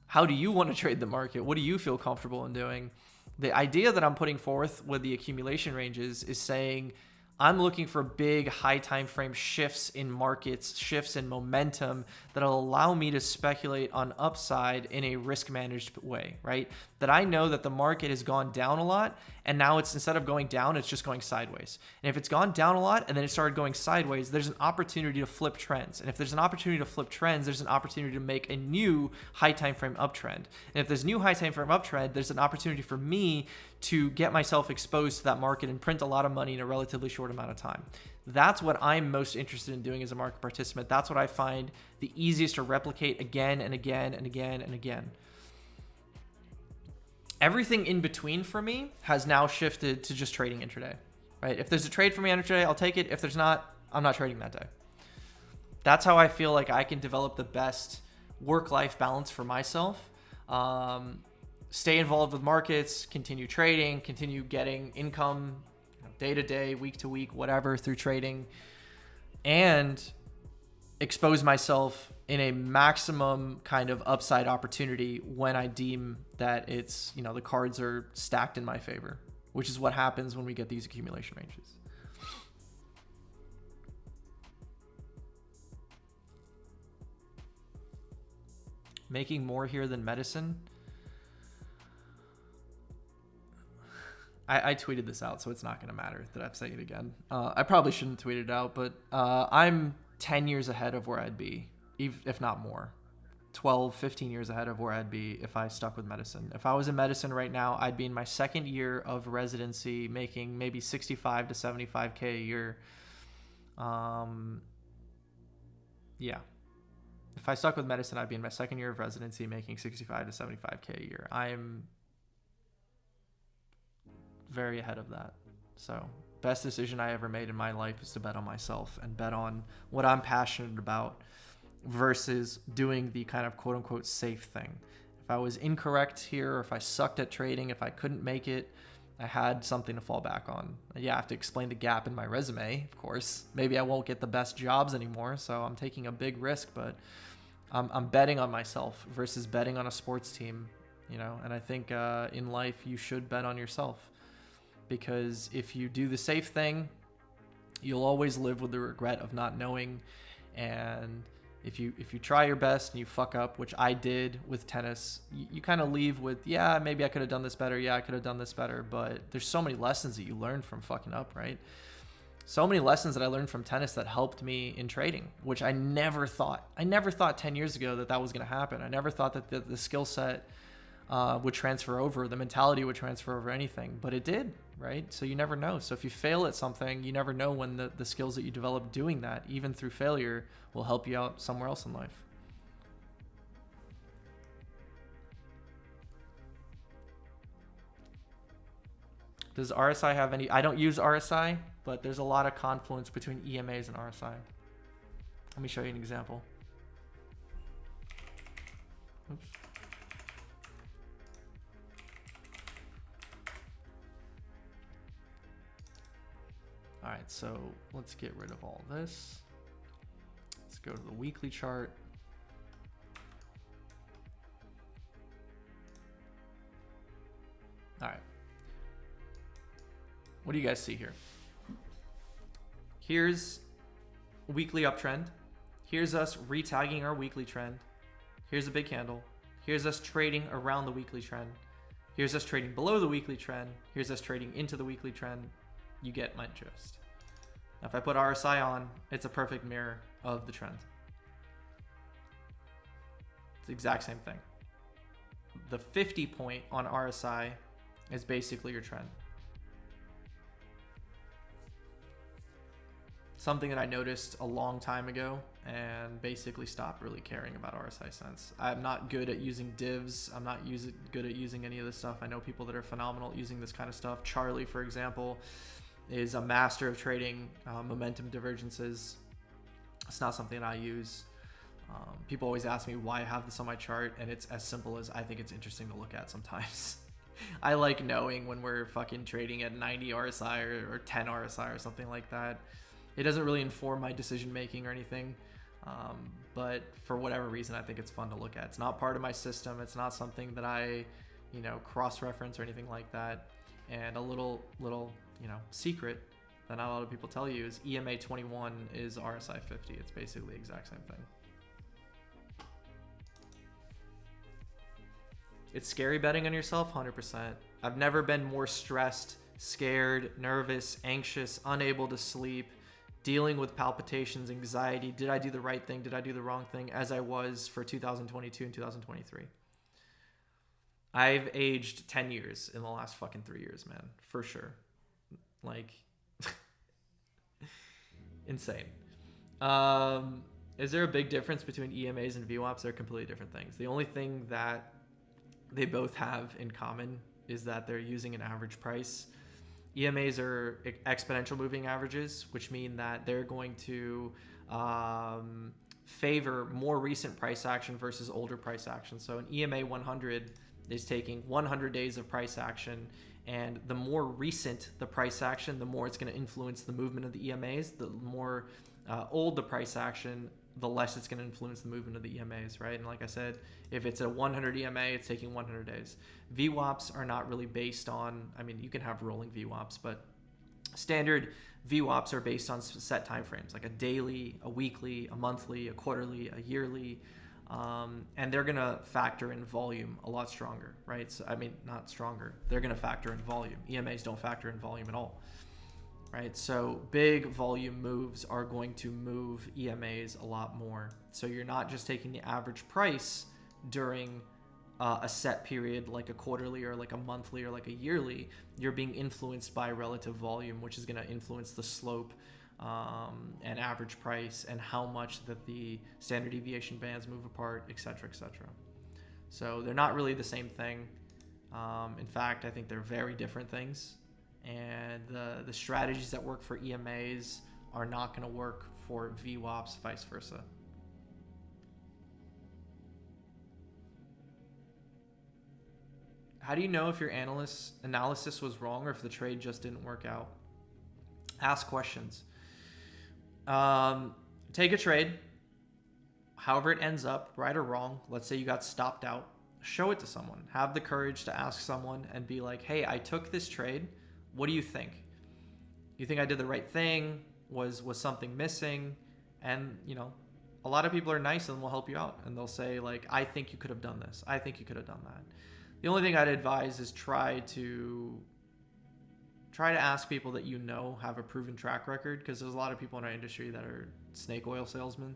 How do you want to trade the market? What do you feel comfortable in doing? The idea that I'm putting forth with the accumulation ranges is saying I'm looking for big high time frame shifts in markets, shifts in momentum that'll allow me to speculate on upside in a risk managed way, right? That I know that the market has gone down a lot and now it's, instead of going down, it's just going sideways. And if it's gone down a lot and then it started going sideways, there's an opportunity to flip trends. And if there's an opportunity to flip trends, there's an opportunity to make a new high time frame uptrend. And if there's new high time frame uptrend, there's an opportunity for me to get myself exposed to that market and print a lot of money in a relatively short amount of time. That's what I'm most interested in doing as a market participant. That's what I find the easiest to replicate again and again and again and again. Everything in between for me has now shifted to just trading intraday, right? If there's a trade for me on intraday, I'll take it. If there's not, I'm not trading that day. That's how I feel like I can develop the best work-life balance for myself. Stay involved with markets, continue trading, continue getting income day to day, week to week, whatever, through trading, and expose myself in a maximum kind of upside opportunity when I deem that it's, the cards are stacked in my favor, which is what happens when we get these accumulation ranges. Making more here than medicine. I tweeted this out, so it's not going to matter that I'm saying it again. I probably shouldn't tweet it out, but I'm 10 years ahead of where I'd be, if not more. 12, 15 years ahead of where I'd be if I stuck with medicine. If I was in medicine right now, I'd be in my second year of residency, making maybe 65 to 75K a year. Yeah. If I stuck with medicine, I'd be in my second year of residency, making 65 to 75K a year. I'm very ahead of that. So best decision I ever made in my life is to bet on myself and bet on what I'm passionate about versus doing the kind of quote unquote safe thing. If I was incorrect here, or if I sucked at trading, if I couldn't make it, I had something to fall back on. Yeah, I have to explain the gap in my resume, of course. Maybe I won't get the best jobs anymore, so I'm taking a big risk, but I'm betting on myself versus betting on a sports team, and I think in life you should bet on yourself. Because if you do the safe thing, you'll always live with the regret of not knowing. And if you try your best and you fuck up, which I did with tennis, you kind of leave with, yeah, maybe I could have done this better. Yeah, I could have done this better. But there's so many lessons that you learn from fucking up, right? So many lessons that I learned from tennis that helped me in trading, which I never thought 10 years ago that was going to happen. I never thought that the skill set would transfer over, the mentality would transfer over anything, but it did, right? So you never know. So if you fail at something, you never know when the skills that you develop doing that, even through failure, will help you out somewhere else in life. Does RSI have any? I don't use RSI, but there's a lot of confluence between EMAs and RSI. Let me show you an example. Oops. All right, so let's get rid of all this. Let's go to the weekly chart. All right. What do you guys see here? Here's a weekly uptrend. Here's us retagging our weekly trend. Here's a big candle. Here's us trading around the weekly trend. Here's us trading below the weekly trend. Here's us trading into the weekly trend. You get my gist. Now, if I put RSI on, it's a perfect mirror of the trend. It's the exact same thing. The 50 point on RSI is basically your trend. Something that I noticed a long time ago and basically stopped really caring about RSI since. I'm not good at using divs. I'm not good at using any of this stuff. I know people that are phenomenal at using this kind of stuff. Charlie, for example, is a master of trading momentum divergences. It's not something that I use. People always ask me why I have this on my chart, and it's as simple as I think it's interesting to look at sometimes. I like knowing when we're fucking trading at 90 RSI or 10 RSI or something like that. It doesn't really inform my decision making or anything, but for whatever reason, I think it's fun to look at. It's not part of my system. It's not something that I, cross-reference or anything like that. And a little secret that not a lot of people tell you is EMA 21 is RSI 50. It's basically the exact same thing. It's scary betting on yourself, 100%. I've never been more stressed, scared, nervous, anxious, unable to sleep, dealing with palpitations, anxiety. Did I do the right thing? Did I do the wrong thing? As I was for 2022 and 2023. I've aged 10 years in the last fucking 3 years, man. For sure. Like, insane. Is there a big difference between EMAs and VWAPs? They're completely different things. The only thing that they both have in common is that they're using an average price. EMAs are exponential moving averages, which mean that they're going to favor more recent price action versus older price action. So an EMA 100 is taking 100 days of price action, and the more recent the price action, the more it's going to influence the movement of the EMAs. The more old the price action, the less it's going to influence the movement of the EMAs, right? And like I said, if it's a 100 EMA, it's taking 100 days. VWAPs are not really based on, I mean, you can have rolling VWAPs, but standard VWAPs are based on set time frames, like a daily, a weekly, a monthly, a quarterly, a yearly, and they're going to factor in volume a lot stronger, right? So, I mean, not stronger. They're going to factor in volume. EMAs don't factor in volume at all, right? So big volume moves are going to move EMAs a lot more. So you're not just taking the average price during a set period, like a quarterly or like a monthly or like a yearly. You're being influenced by relative volume, which is going to influence the slope and average price and how much that the standard deviation bands move apart, etc., etc. So they're not really the same thing. In fact, I think they're very different things. And the strategies that work for EMAs are not going to work for VWAPs, vice versa. How do you know if your analysis was wrong or if the trade just didn't work out? Ask questions. Take a trade, however it ends up, right or wrong. Let's say you got stopped out. Show it to someone. Have the courage to ask someone and be like, hey, I took this trade. What do you think? You think I did the right thing? Was something missing? And, you know, a lot of people are nice and will help you out. And they'll say, like, I think you could have done this. I think you could have done that. The only thing I'd advise is try to ask people that you know have a proven track record, because there's a lot of people in our industry that are snake oil salesmen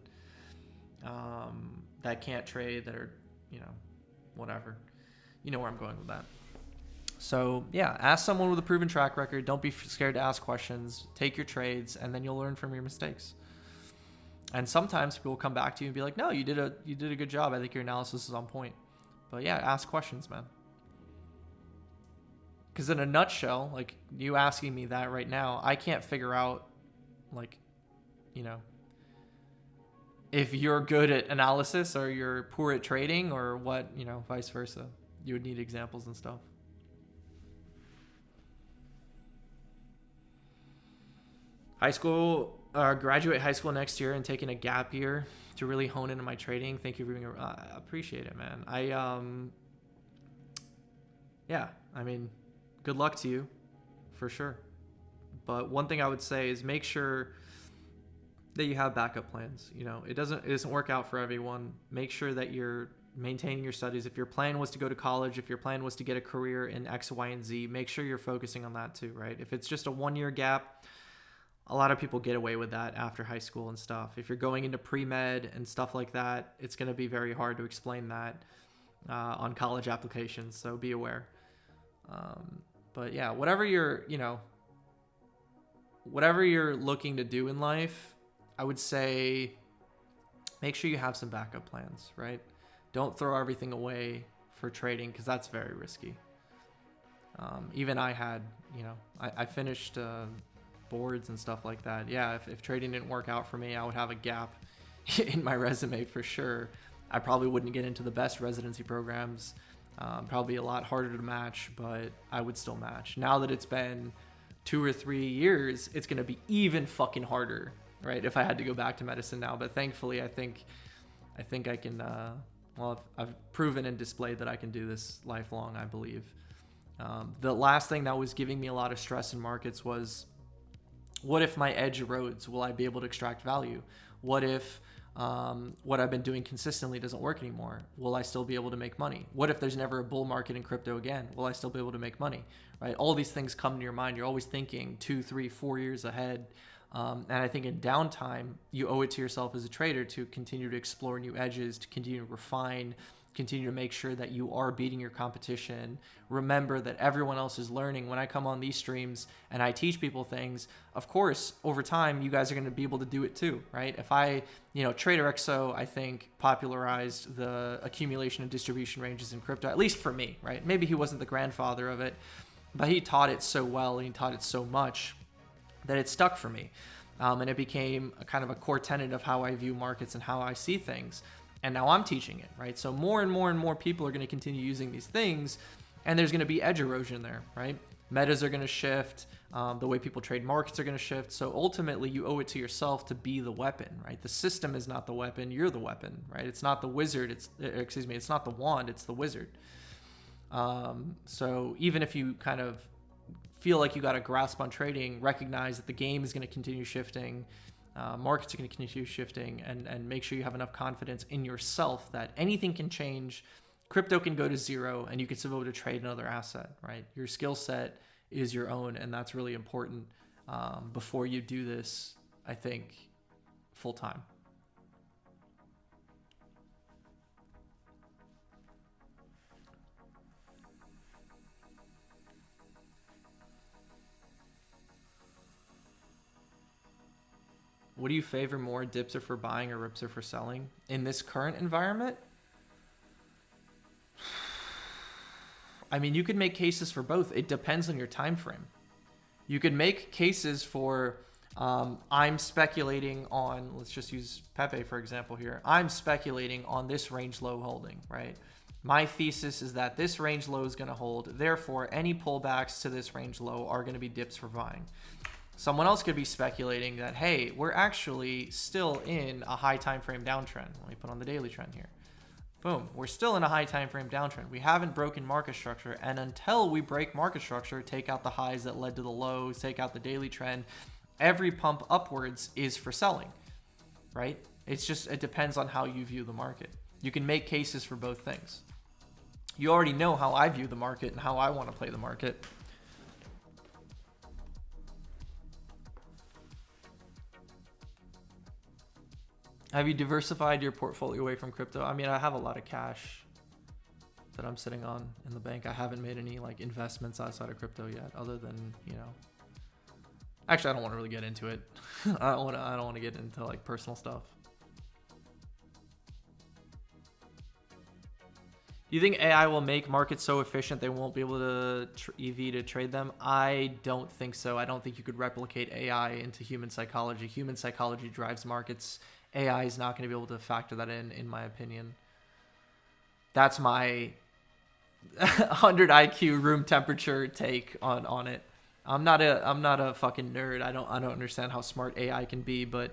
that can't trade, that are, you know, whatever. You know where I'm going with that. So yeah, ask someone with a proven track record. Don't be scared to ask questions. Take your trades, and then you'll learn from your mistakes. And sometimes people will come back to you and be like, no, you did a good job. I think your analysis is on point. But yeah, ask questions, man. Because in a nutshell, like you asking me that right now, I can't figure out, like, you know, if you're good at analysis or you're poor at trading or what, you know, vice versa. You would need examples and stuff. Graduate high school next year and taking a gap year to really hone into my trading. Thank you for being I appreciate it, man. Yeah, I mean, good luck to you for sure. But one thing I would say is make sure that you have backup plans. You know, it doesn't work out for everyone. Make sure that you're maintaining your studies. If your plan was to go to college, if your plan was to get a career in X, Y, and Z, make sure you're focusing on that too, right? If it's just a 1-year gap, a lot of people get away with that after high school and stuff. If you're going into pre-med and stuff like that, it's going to be very hard to explain that on college applications. So be aware. But yeah, whatever you're looking to do in life, I would say make sure you have some backup plans, right? Don't throw everything away for trading, because that's very risky. Even I had, I finished boards and stuff like that. Yeah, if trading didn't work out for me, I would have a gap in my resume for sure. I probably wouldn't get into the best residency programs. Probably a lot harder to match, but I would still match. Now that it's been 2 or 3 years, it's going to be even fucking harder, right? If I had to go back to medicine now. But thankfully, I think I can, I've proven and displayed that I can do this lifelong, I believe. The last thing that was giving me a lot of stress in markets was, what if my edge erodes? Will I be able to extract value? What if what I've been doing consistently doesn't work anymore? Will I still be able to make money? What if there's never a bull market in crypto again? Will I still be able to make money? Right? All these things come to your mind. You're always thinking 2, 3, 4 years ahead. And I think in downtime, you owe it to yourself as a trader to continue to explore new edges, to continue to refine, continue to make sure that you are beating your competition. Remember that everyone else is learning. When I come on these streams and I teach people things, of course, over time, you guys are going to be able to do it too, right? If Trader XO, I think, popularized the accumulation and distribution ranges in crypto, at least for me, right? Maybe he wasn't the grandfather of it, but he taught it so well and he taught it so much that it stuck for me. And it became a kind of a core tenet of how I view markets and how I see things. And now I'm teaching it, right? So more and more and more people are going to continue using these things, and there's going to be edge erosion there, right? Metas are going to shift. The way people trade markets are going to shift. So ultimately, you owe it to yourself to be the weapon, right? The system is not the weapon. You're the weapon, right? It's not the wizard. It's not the wand. It's the wizard. So even if you kind of feel like you got a grasp on trading, recognize that the game is going to continue shifting. Markets are going to continue shifting, and make sure you have enough confidence in yourself that anything can change. Crypto can go to zero and you can still be able to trade another asset, right? Your skill set is your own, and that's really important before you do this, I think, full time. What do you favor more? Dips are for buying or rips are for selling? In this current environment, I mean, you could make cases for both. It depends on your time frame. You could make cases for, I'm speculating on, let's just use PEPE for example here. I'm speculating on this range low holding, right? My thesis is that this range low is going to hold. Therefore, any pullbacks to this range low are going to be dips for buying. Someone else could be speculating that, hey, we're actually still in a high time frame downtrend. Let me put on the daily trend here. Boom, we're still in a high time frame downtrend. We haven't broken market structure, and until we break market structure, take out the highs that led to the lows, take out the daily trend, every pump upwards is for selling, right? It depends on how you view the market. You can make cases for both things. You already know how I view the market and how I want to play the market. Have you diversified your portfolio away from crypto? I mean, I have a lot of cash that I'm sitting on in the bank. I haven't made any like investments outside of crypto yet, other than, you know, actually, I don't want to really get into it. I don't want to get into like personal stuff. Do you think AI will make markets so efficient they won't be able to EV to trade them? I don't think so. I don't think you could replicate AI into human psychology. Human psychology drives markets. AI is not going to be able to factor that in my opinion. That's my 100 IQ room temperature take on it. I'm not a fucking nerd. I don't understand how smart AI can be, but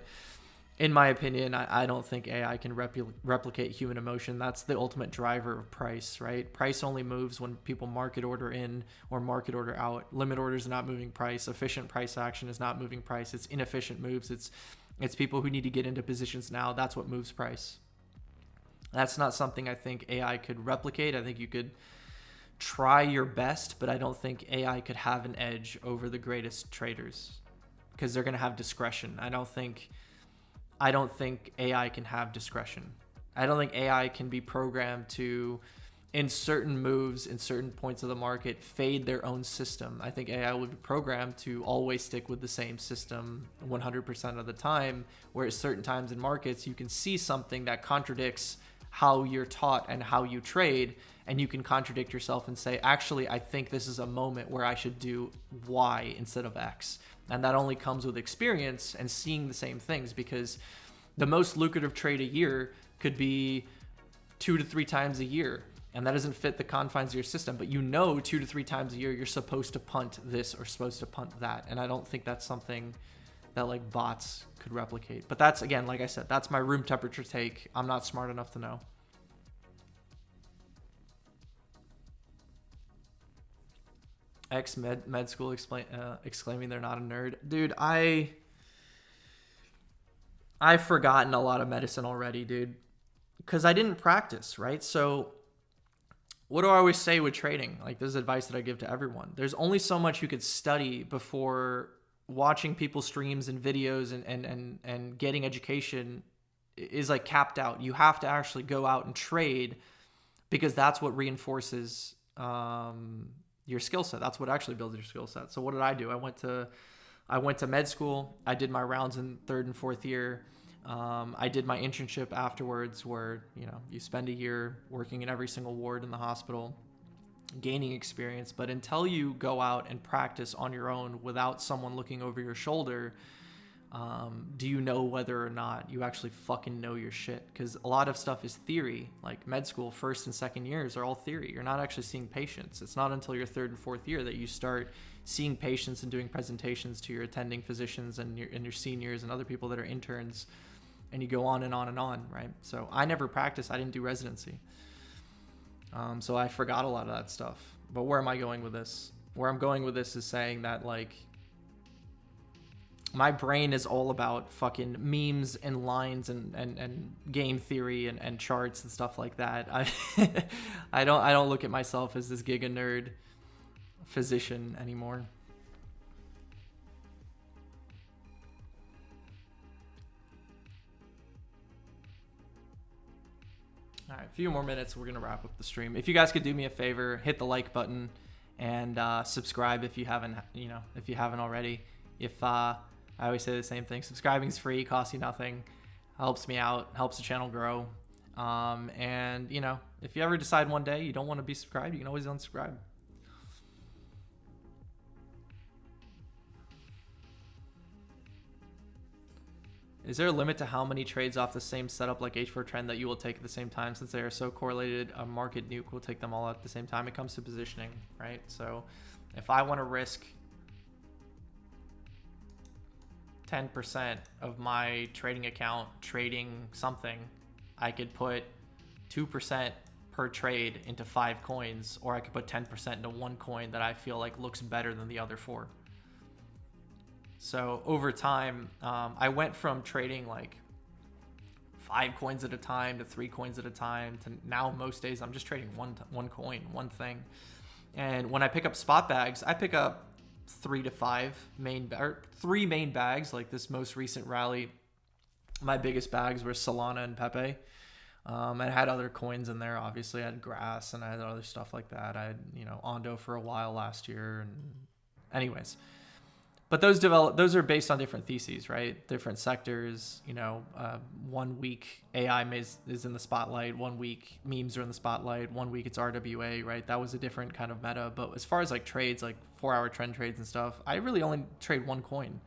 in my opinion, I don't think AI can replicate human emotion. That's the ultimate driver of price, right? Price only moves when people market order in or market order out. Limit orders are not moving price. Efficient price action is not moving price. It's inefficient moves. It's people who need to get into positions now. That's what moves price. That's not something I think AI could replicate. I think you could try your best, but I don't think AI could have an edge over the greatest traders because they're going to have discretion. I don't think AI can have discretion. I don't think AI can be programmed to, in certain moves, in certain points of the market, fade their own system. I think AI would be programmed to always stick with the same system 100% of the time, whereas certain times in markets, you can see something that contradicts how you're taught and how you trade, and you can contradict yourself and say, actually, I think this is a moment where I should do Y instead of X. And that only comes with experience and seeing the same things, because the most lucrative trade a year could be 2 to 3 times a year. And that doesn't fit the confines of your system, but 2 to 3 times a year, you're supposed to punt this or supposed to punt that. And I don't think that's something that like bots could replicate. But that's, again, like I said, that's my room temperature take. I'm not smart enough to know. Ex med school exclaiming they're not a nerd. Dude, I've forgotten a lot of medicine already, dude, because I didn't practice, right? So what do I always say with trading? Like, this is advice that I give to everyone. There's only so much you could study before watching people's streams and videos and getting education is like capped out. You have to actually go out and trade, because that's what reinforces your skill set. That's what actually builds your skill set. So what did I do? I went to med school. I did my rounds in 3rd and 4th year. I did my internship afterwards, where, you know, you spend a year working in every single ward in the hospital. gaining experience. But until you go out and practice on your own without someone looking over your shoulder, do you know whether or not you actually fucking know your shit? Because a lot of stuff is theory. Like med school, first and second years are all theory. You're not actually seeing patients. It's not until your third and fourth year that you start seeing patients and doing presentations to your attending physicians and your seniors and other people that are interns, and you go on and on and on, right? So I never practiced. I didn't do residency. So I forgot a lot of that stuff. But where am I going with this? Where I'm going with this is saying that, like, my brain is all about fucking memes and lines and game theory and charts and stuff like that. I don't look at myself as this giga nerd physician anymore. All right, a few more minutes. We're gonna wrap up the stream. If you guys could do me a favor, hit the like button and subscribe if you haven't, if you haven't already. I always say the same thing. Subscribing is free, costs you nothing, helps me out, helps the channel grow. And if you ever decide one day you don't want to be subscribed, you can always unsubscribe. Is there a limit to how many trades off the same setup like H4 trend that you will take at the same time? Since they are so correlated, a market nuke will take them all at the same time. It comes to positioning, right? So if I want to risk 10% of my trading account trading something, I could put 2% per trade into 5 coins, or I could put 10% into one coin that I feel like looks better than the other 4. So over time, I went from trading like 5 coins at a time to 3 coins at a time to now most days I'm just trading one coin, one thing. And when I pick up spot bags, I pick up 3 to 5 3 main bags. Like this most recent rally, my biggest bags were Solana and PEPE. I had other coins in there. Obviously I had grass and I had other stuff like that. I had, Ondo for a while last year. And anyways, but those are based on different theses, right? Different sectors. 1 week AI is in the spotlight. 1 week memes are in the spotlight. 1 week it's RWA, right? That was a different kind of meta. But as far as like trades, like 4-hour trend trades and stuff, I really only trade one coin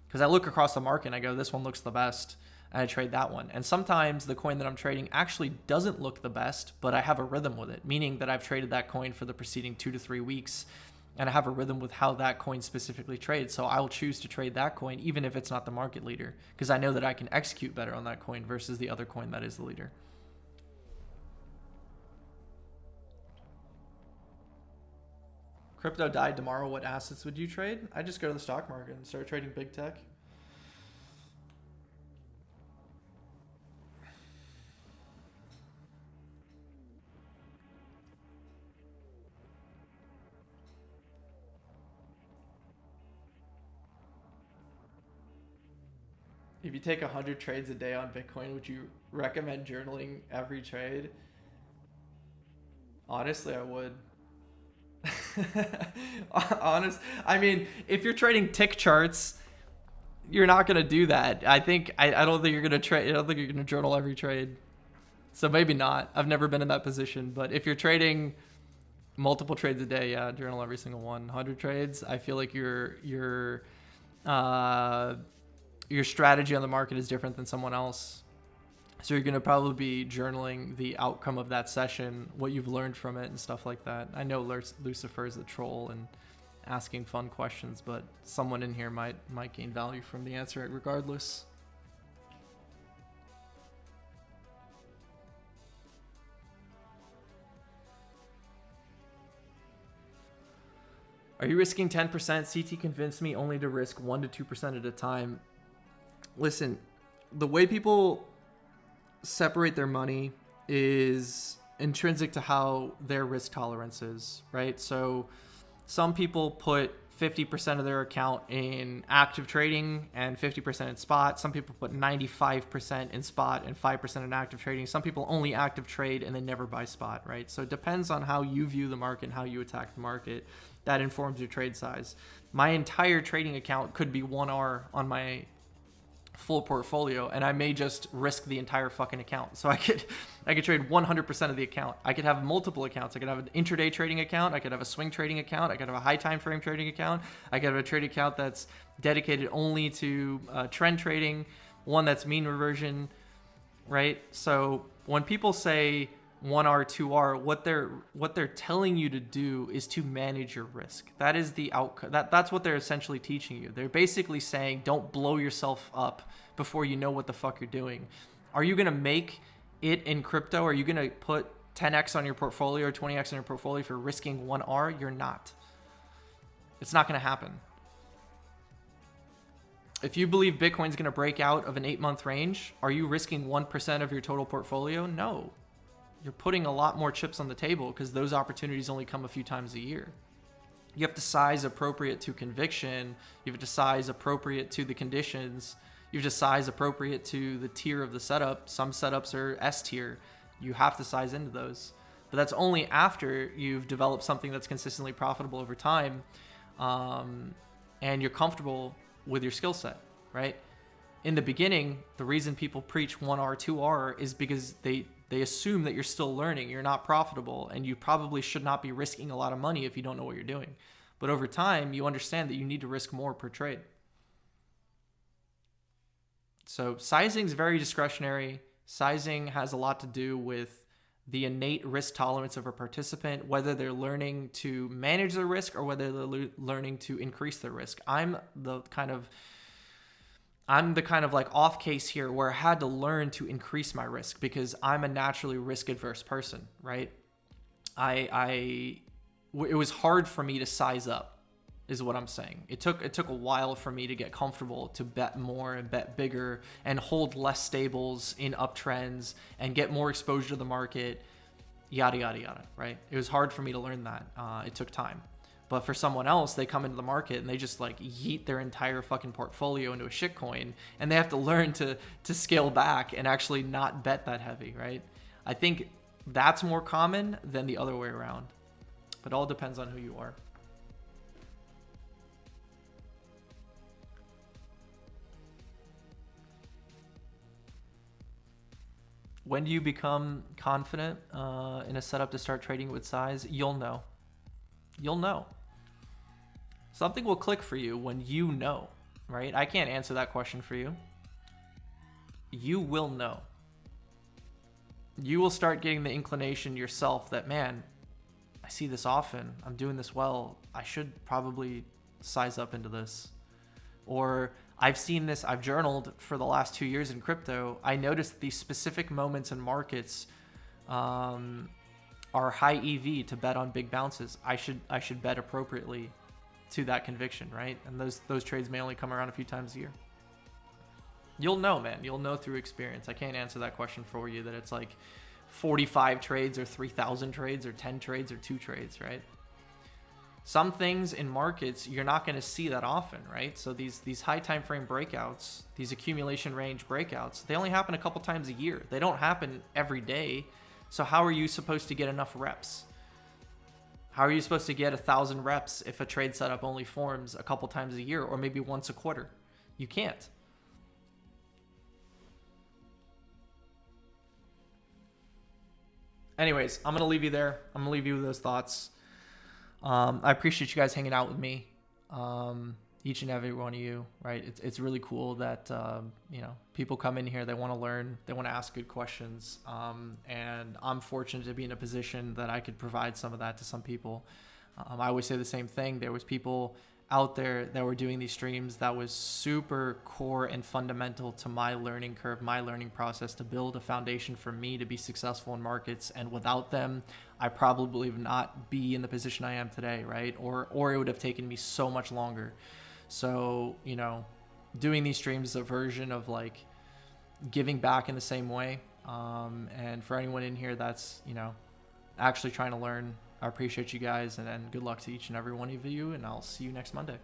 because I look across the market and I go, this one looks the best, and I trade that one. And sometimes the coin that I'm trading actually doesn't look the best, but I have a rhythm with it, meaning that I've traded that coin for the preceding 2 to 3 weeks. And I have a rhythm with how that coin specifically trades. So I will choose to trade that coin even if it's not the market leader, because I know that I can execute better on that coin versus the other coin that is the leader. Crypto died tomorrow. What assets would you trade? I just go to the stock market and start trading big tech. If you take 100 trades a day on Bitcoin, would you recommend journaling every trade? Honestly, I would. I mean, if you're trading tick charts, you're not gonna do that. I don't think you're gonna trade. I don't think you're gonna journal every trade. So maybe not. I've never been in that position. But if you're trading multiple trades a day, yeah, journal every single one. 100 trades. I feel like your strategy on the market is different than someone else. So you're going to probably be journaling the outcome of that session, what you've learned from it and stuff like that. I know Lucifer is a troll and asking fun questions, but someone in here might gain value from the answer regardless. Are you risking 10%? CT convinced me only to risk 1 to 2% at a time. Listen, the way people separate their money is intrinsic to how their risk tolerance is, right? So some people put 50% of their account in active trading and 50% in spot. Some people put 95% in spot and 5% in active trading. Some people only active trade and they never buy spot, right? So it depends on how you view the market and how you attack the market. That informs your trade size. My entire trading account could be 1R on my full portfolio, and I may just risk the entire fucking account. So I could trade 100% of the account. I could have multiple accounts. I could have an intraday trading account. I could have a swing trading account. I could have a high time frame trading account. I could have a trading account that's dedicated only to trend trading, one that's mean reversion, right? So when people say 1R, 2R, what they're telling you to do is to manage your risk. That is the outcome. That's what they're essentially teaching you. They're basically saying, don't blow yourself up before you know what the fuck you're doing. Are you going to make it in crypto? Are you going to put 10x on your portfolio or 20x on your portfolio for risking 1R? You're not. It's not going to happen. If you believe Bitcoin's going to break out of an 8-month range, are you risking 1% of your total portfolio? No. You're putting a lot more chips on the table because those opportunities only come a few times a year. You have to size appropriate to conviction. You have to size appropriate to the conditions. You have to size appropriate to the tier of the setup. Some setups are S tier. You have to size into those. But that's only after you've developed something that's consistently profitable over time, and you're comfortable with your skill set, right? In the beginning, the reason people preach 1R, 2R is because they assume that you're still learning, you're not profitable, and you probably should not be risking a lot of money if you don't know what you're doing. But over time, you understand that you need to risk more per trade. So sizing is very discretionary. Sizing has a lot to do with the innate risk tolerance of a participant, whether they're learning to manage their risk or whether they're learning to increase their risk. I'm the kind of like off case here where I had to learn to increase my risk because I'm a naturally risk adverse person, right? It was hard for me to size up, is what I'm saying. It took a while for me to get comfortable to bet more and bet bigger and hold less stables in uptrends and get more exposure to the market, yada, yada, yada, right? It was hard for me to learn that. It took time. But for someone else, they come into the market and they just like yeet their entire fucking portfolio into a shitcoin, and they have to learn to scale back and actually not bet that heavy, right? I think that's more common than the other way around. But it all depends on who you are. When do you become confident in a setup to start trading with size? You'll know. You'll know. Something will click for you when you know, right? I can't answer that question for you. You will know. You will start getting the inclination yourself that, man, I see this often. I'm doing this well. I should probably size up into this. Or I've seen this, I've journaled for the last 2 years in crypto. I noticed these specific moments in markets are high EV to bet on big bounces. I should bet appropriately to that conviction, right? And those trades may only come around a few times a year. You'll know, man. You'll know through experience. I can't answer that question for you that it's like 45 trades or 3,000 trades or 10 trades or 2 trades, right? Some things in markets you're not going to see that often, right? So these high time frame breakouts, these accumulation range breakouts, they only happen a couple times a year. They don't happen every day. So how are you supposed to get enough reps? How are you supposed to get 1,000 reps if a trade setup only forms a couple times a year or maybe once a quarter? You can't. Anyways, I'm going to leave you there. I'm going to leave you with those thoughts. I appreciate you guys hanging out with me. Each and every one of you, right? It's really cool that, people come in here, they want to learn, they want to ask good questions. And I'm fortunate to be in a position that I could provide some of that to some people. I always say the same thing. There was people out there that were doing these streams that was super core and fundamental to my learning curve, my learning process to build a foundation for me to be successful in markets. And without them, I probably would not be in the position I am today, right? Or it would have taken me so much longer. So, doing these streams is a version of like giving back in the same way. And for anyone in here that's, actually trying to learn, I appreciate you guys, and good luck to each and every one of you, and I'll see you next Monday.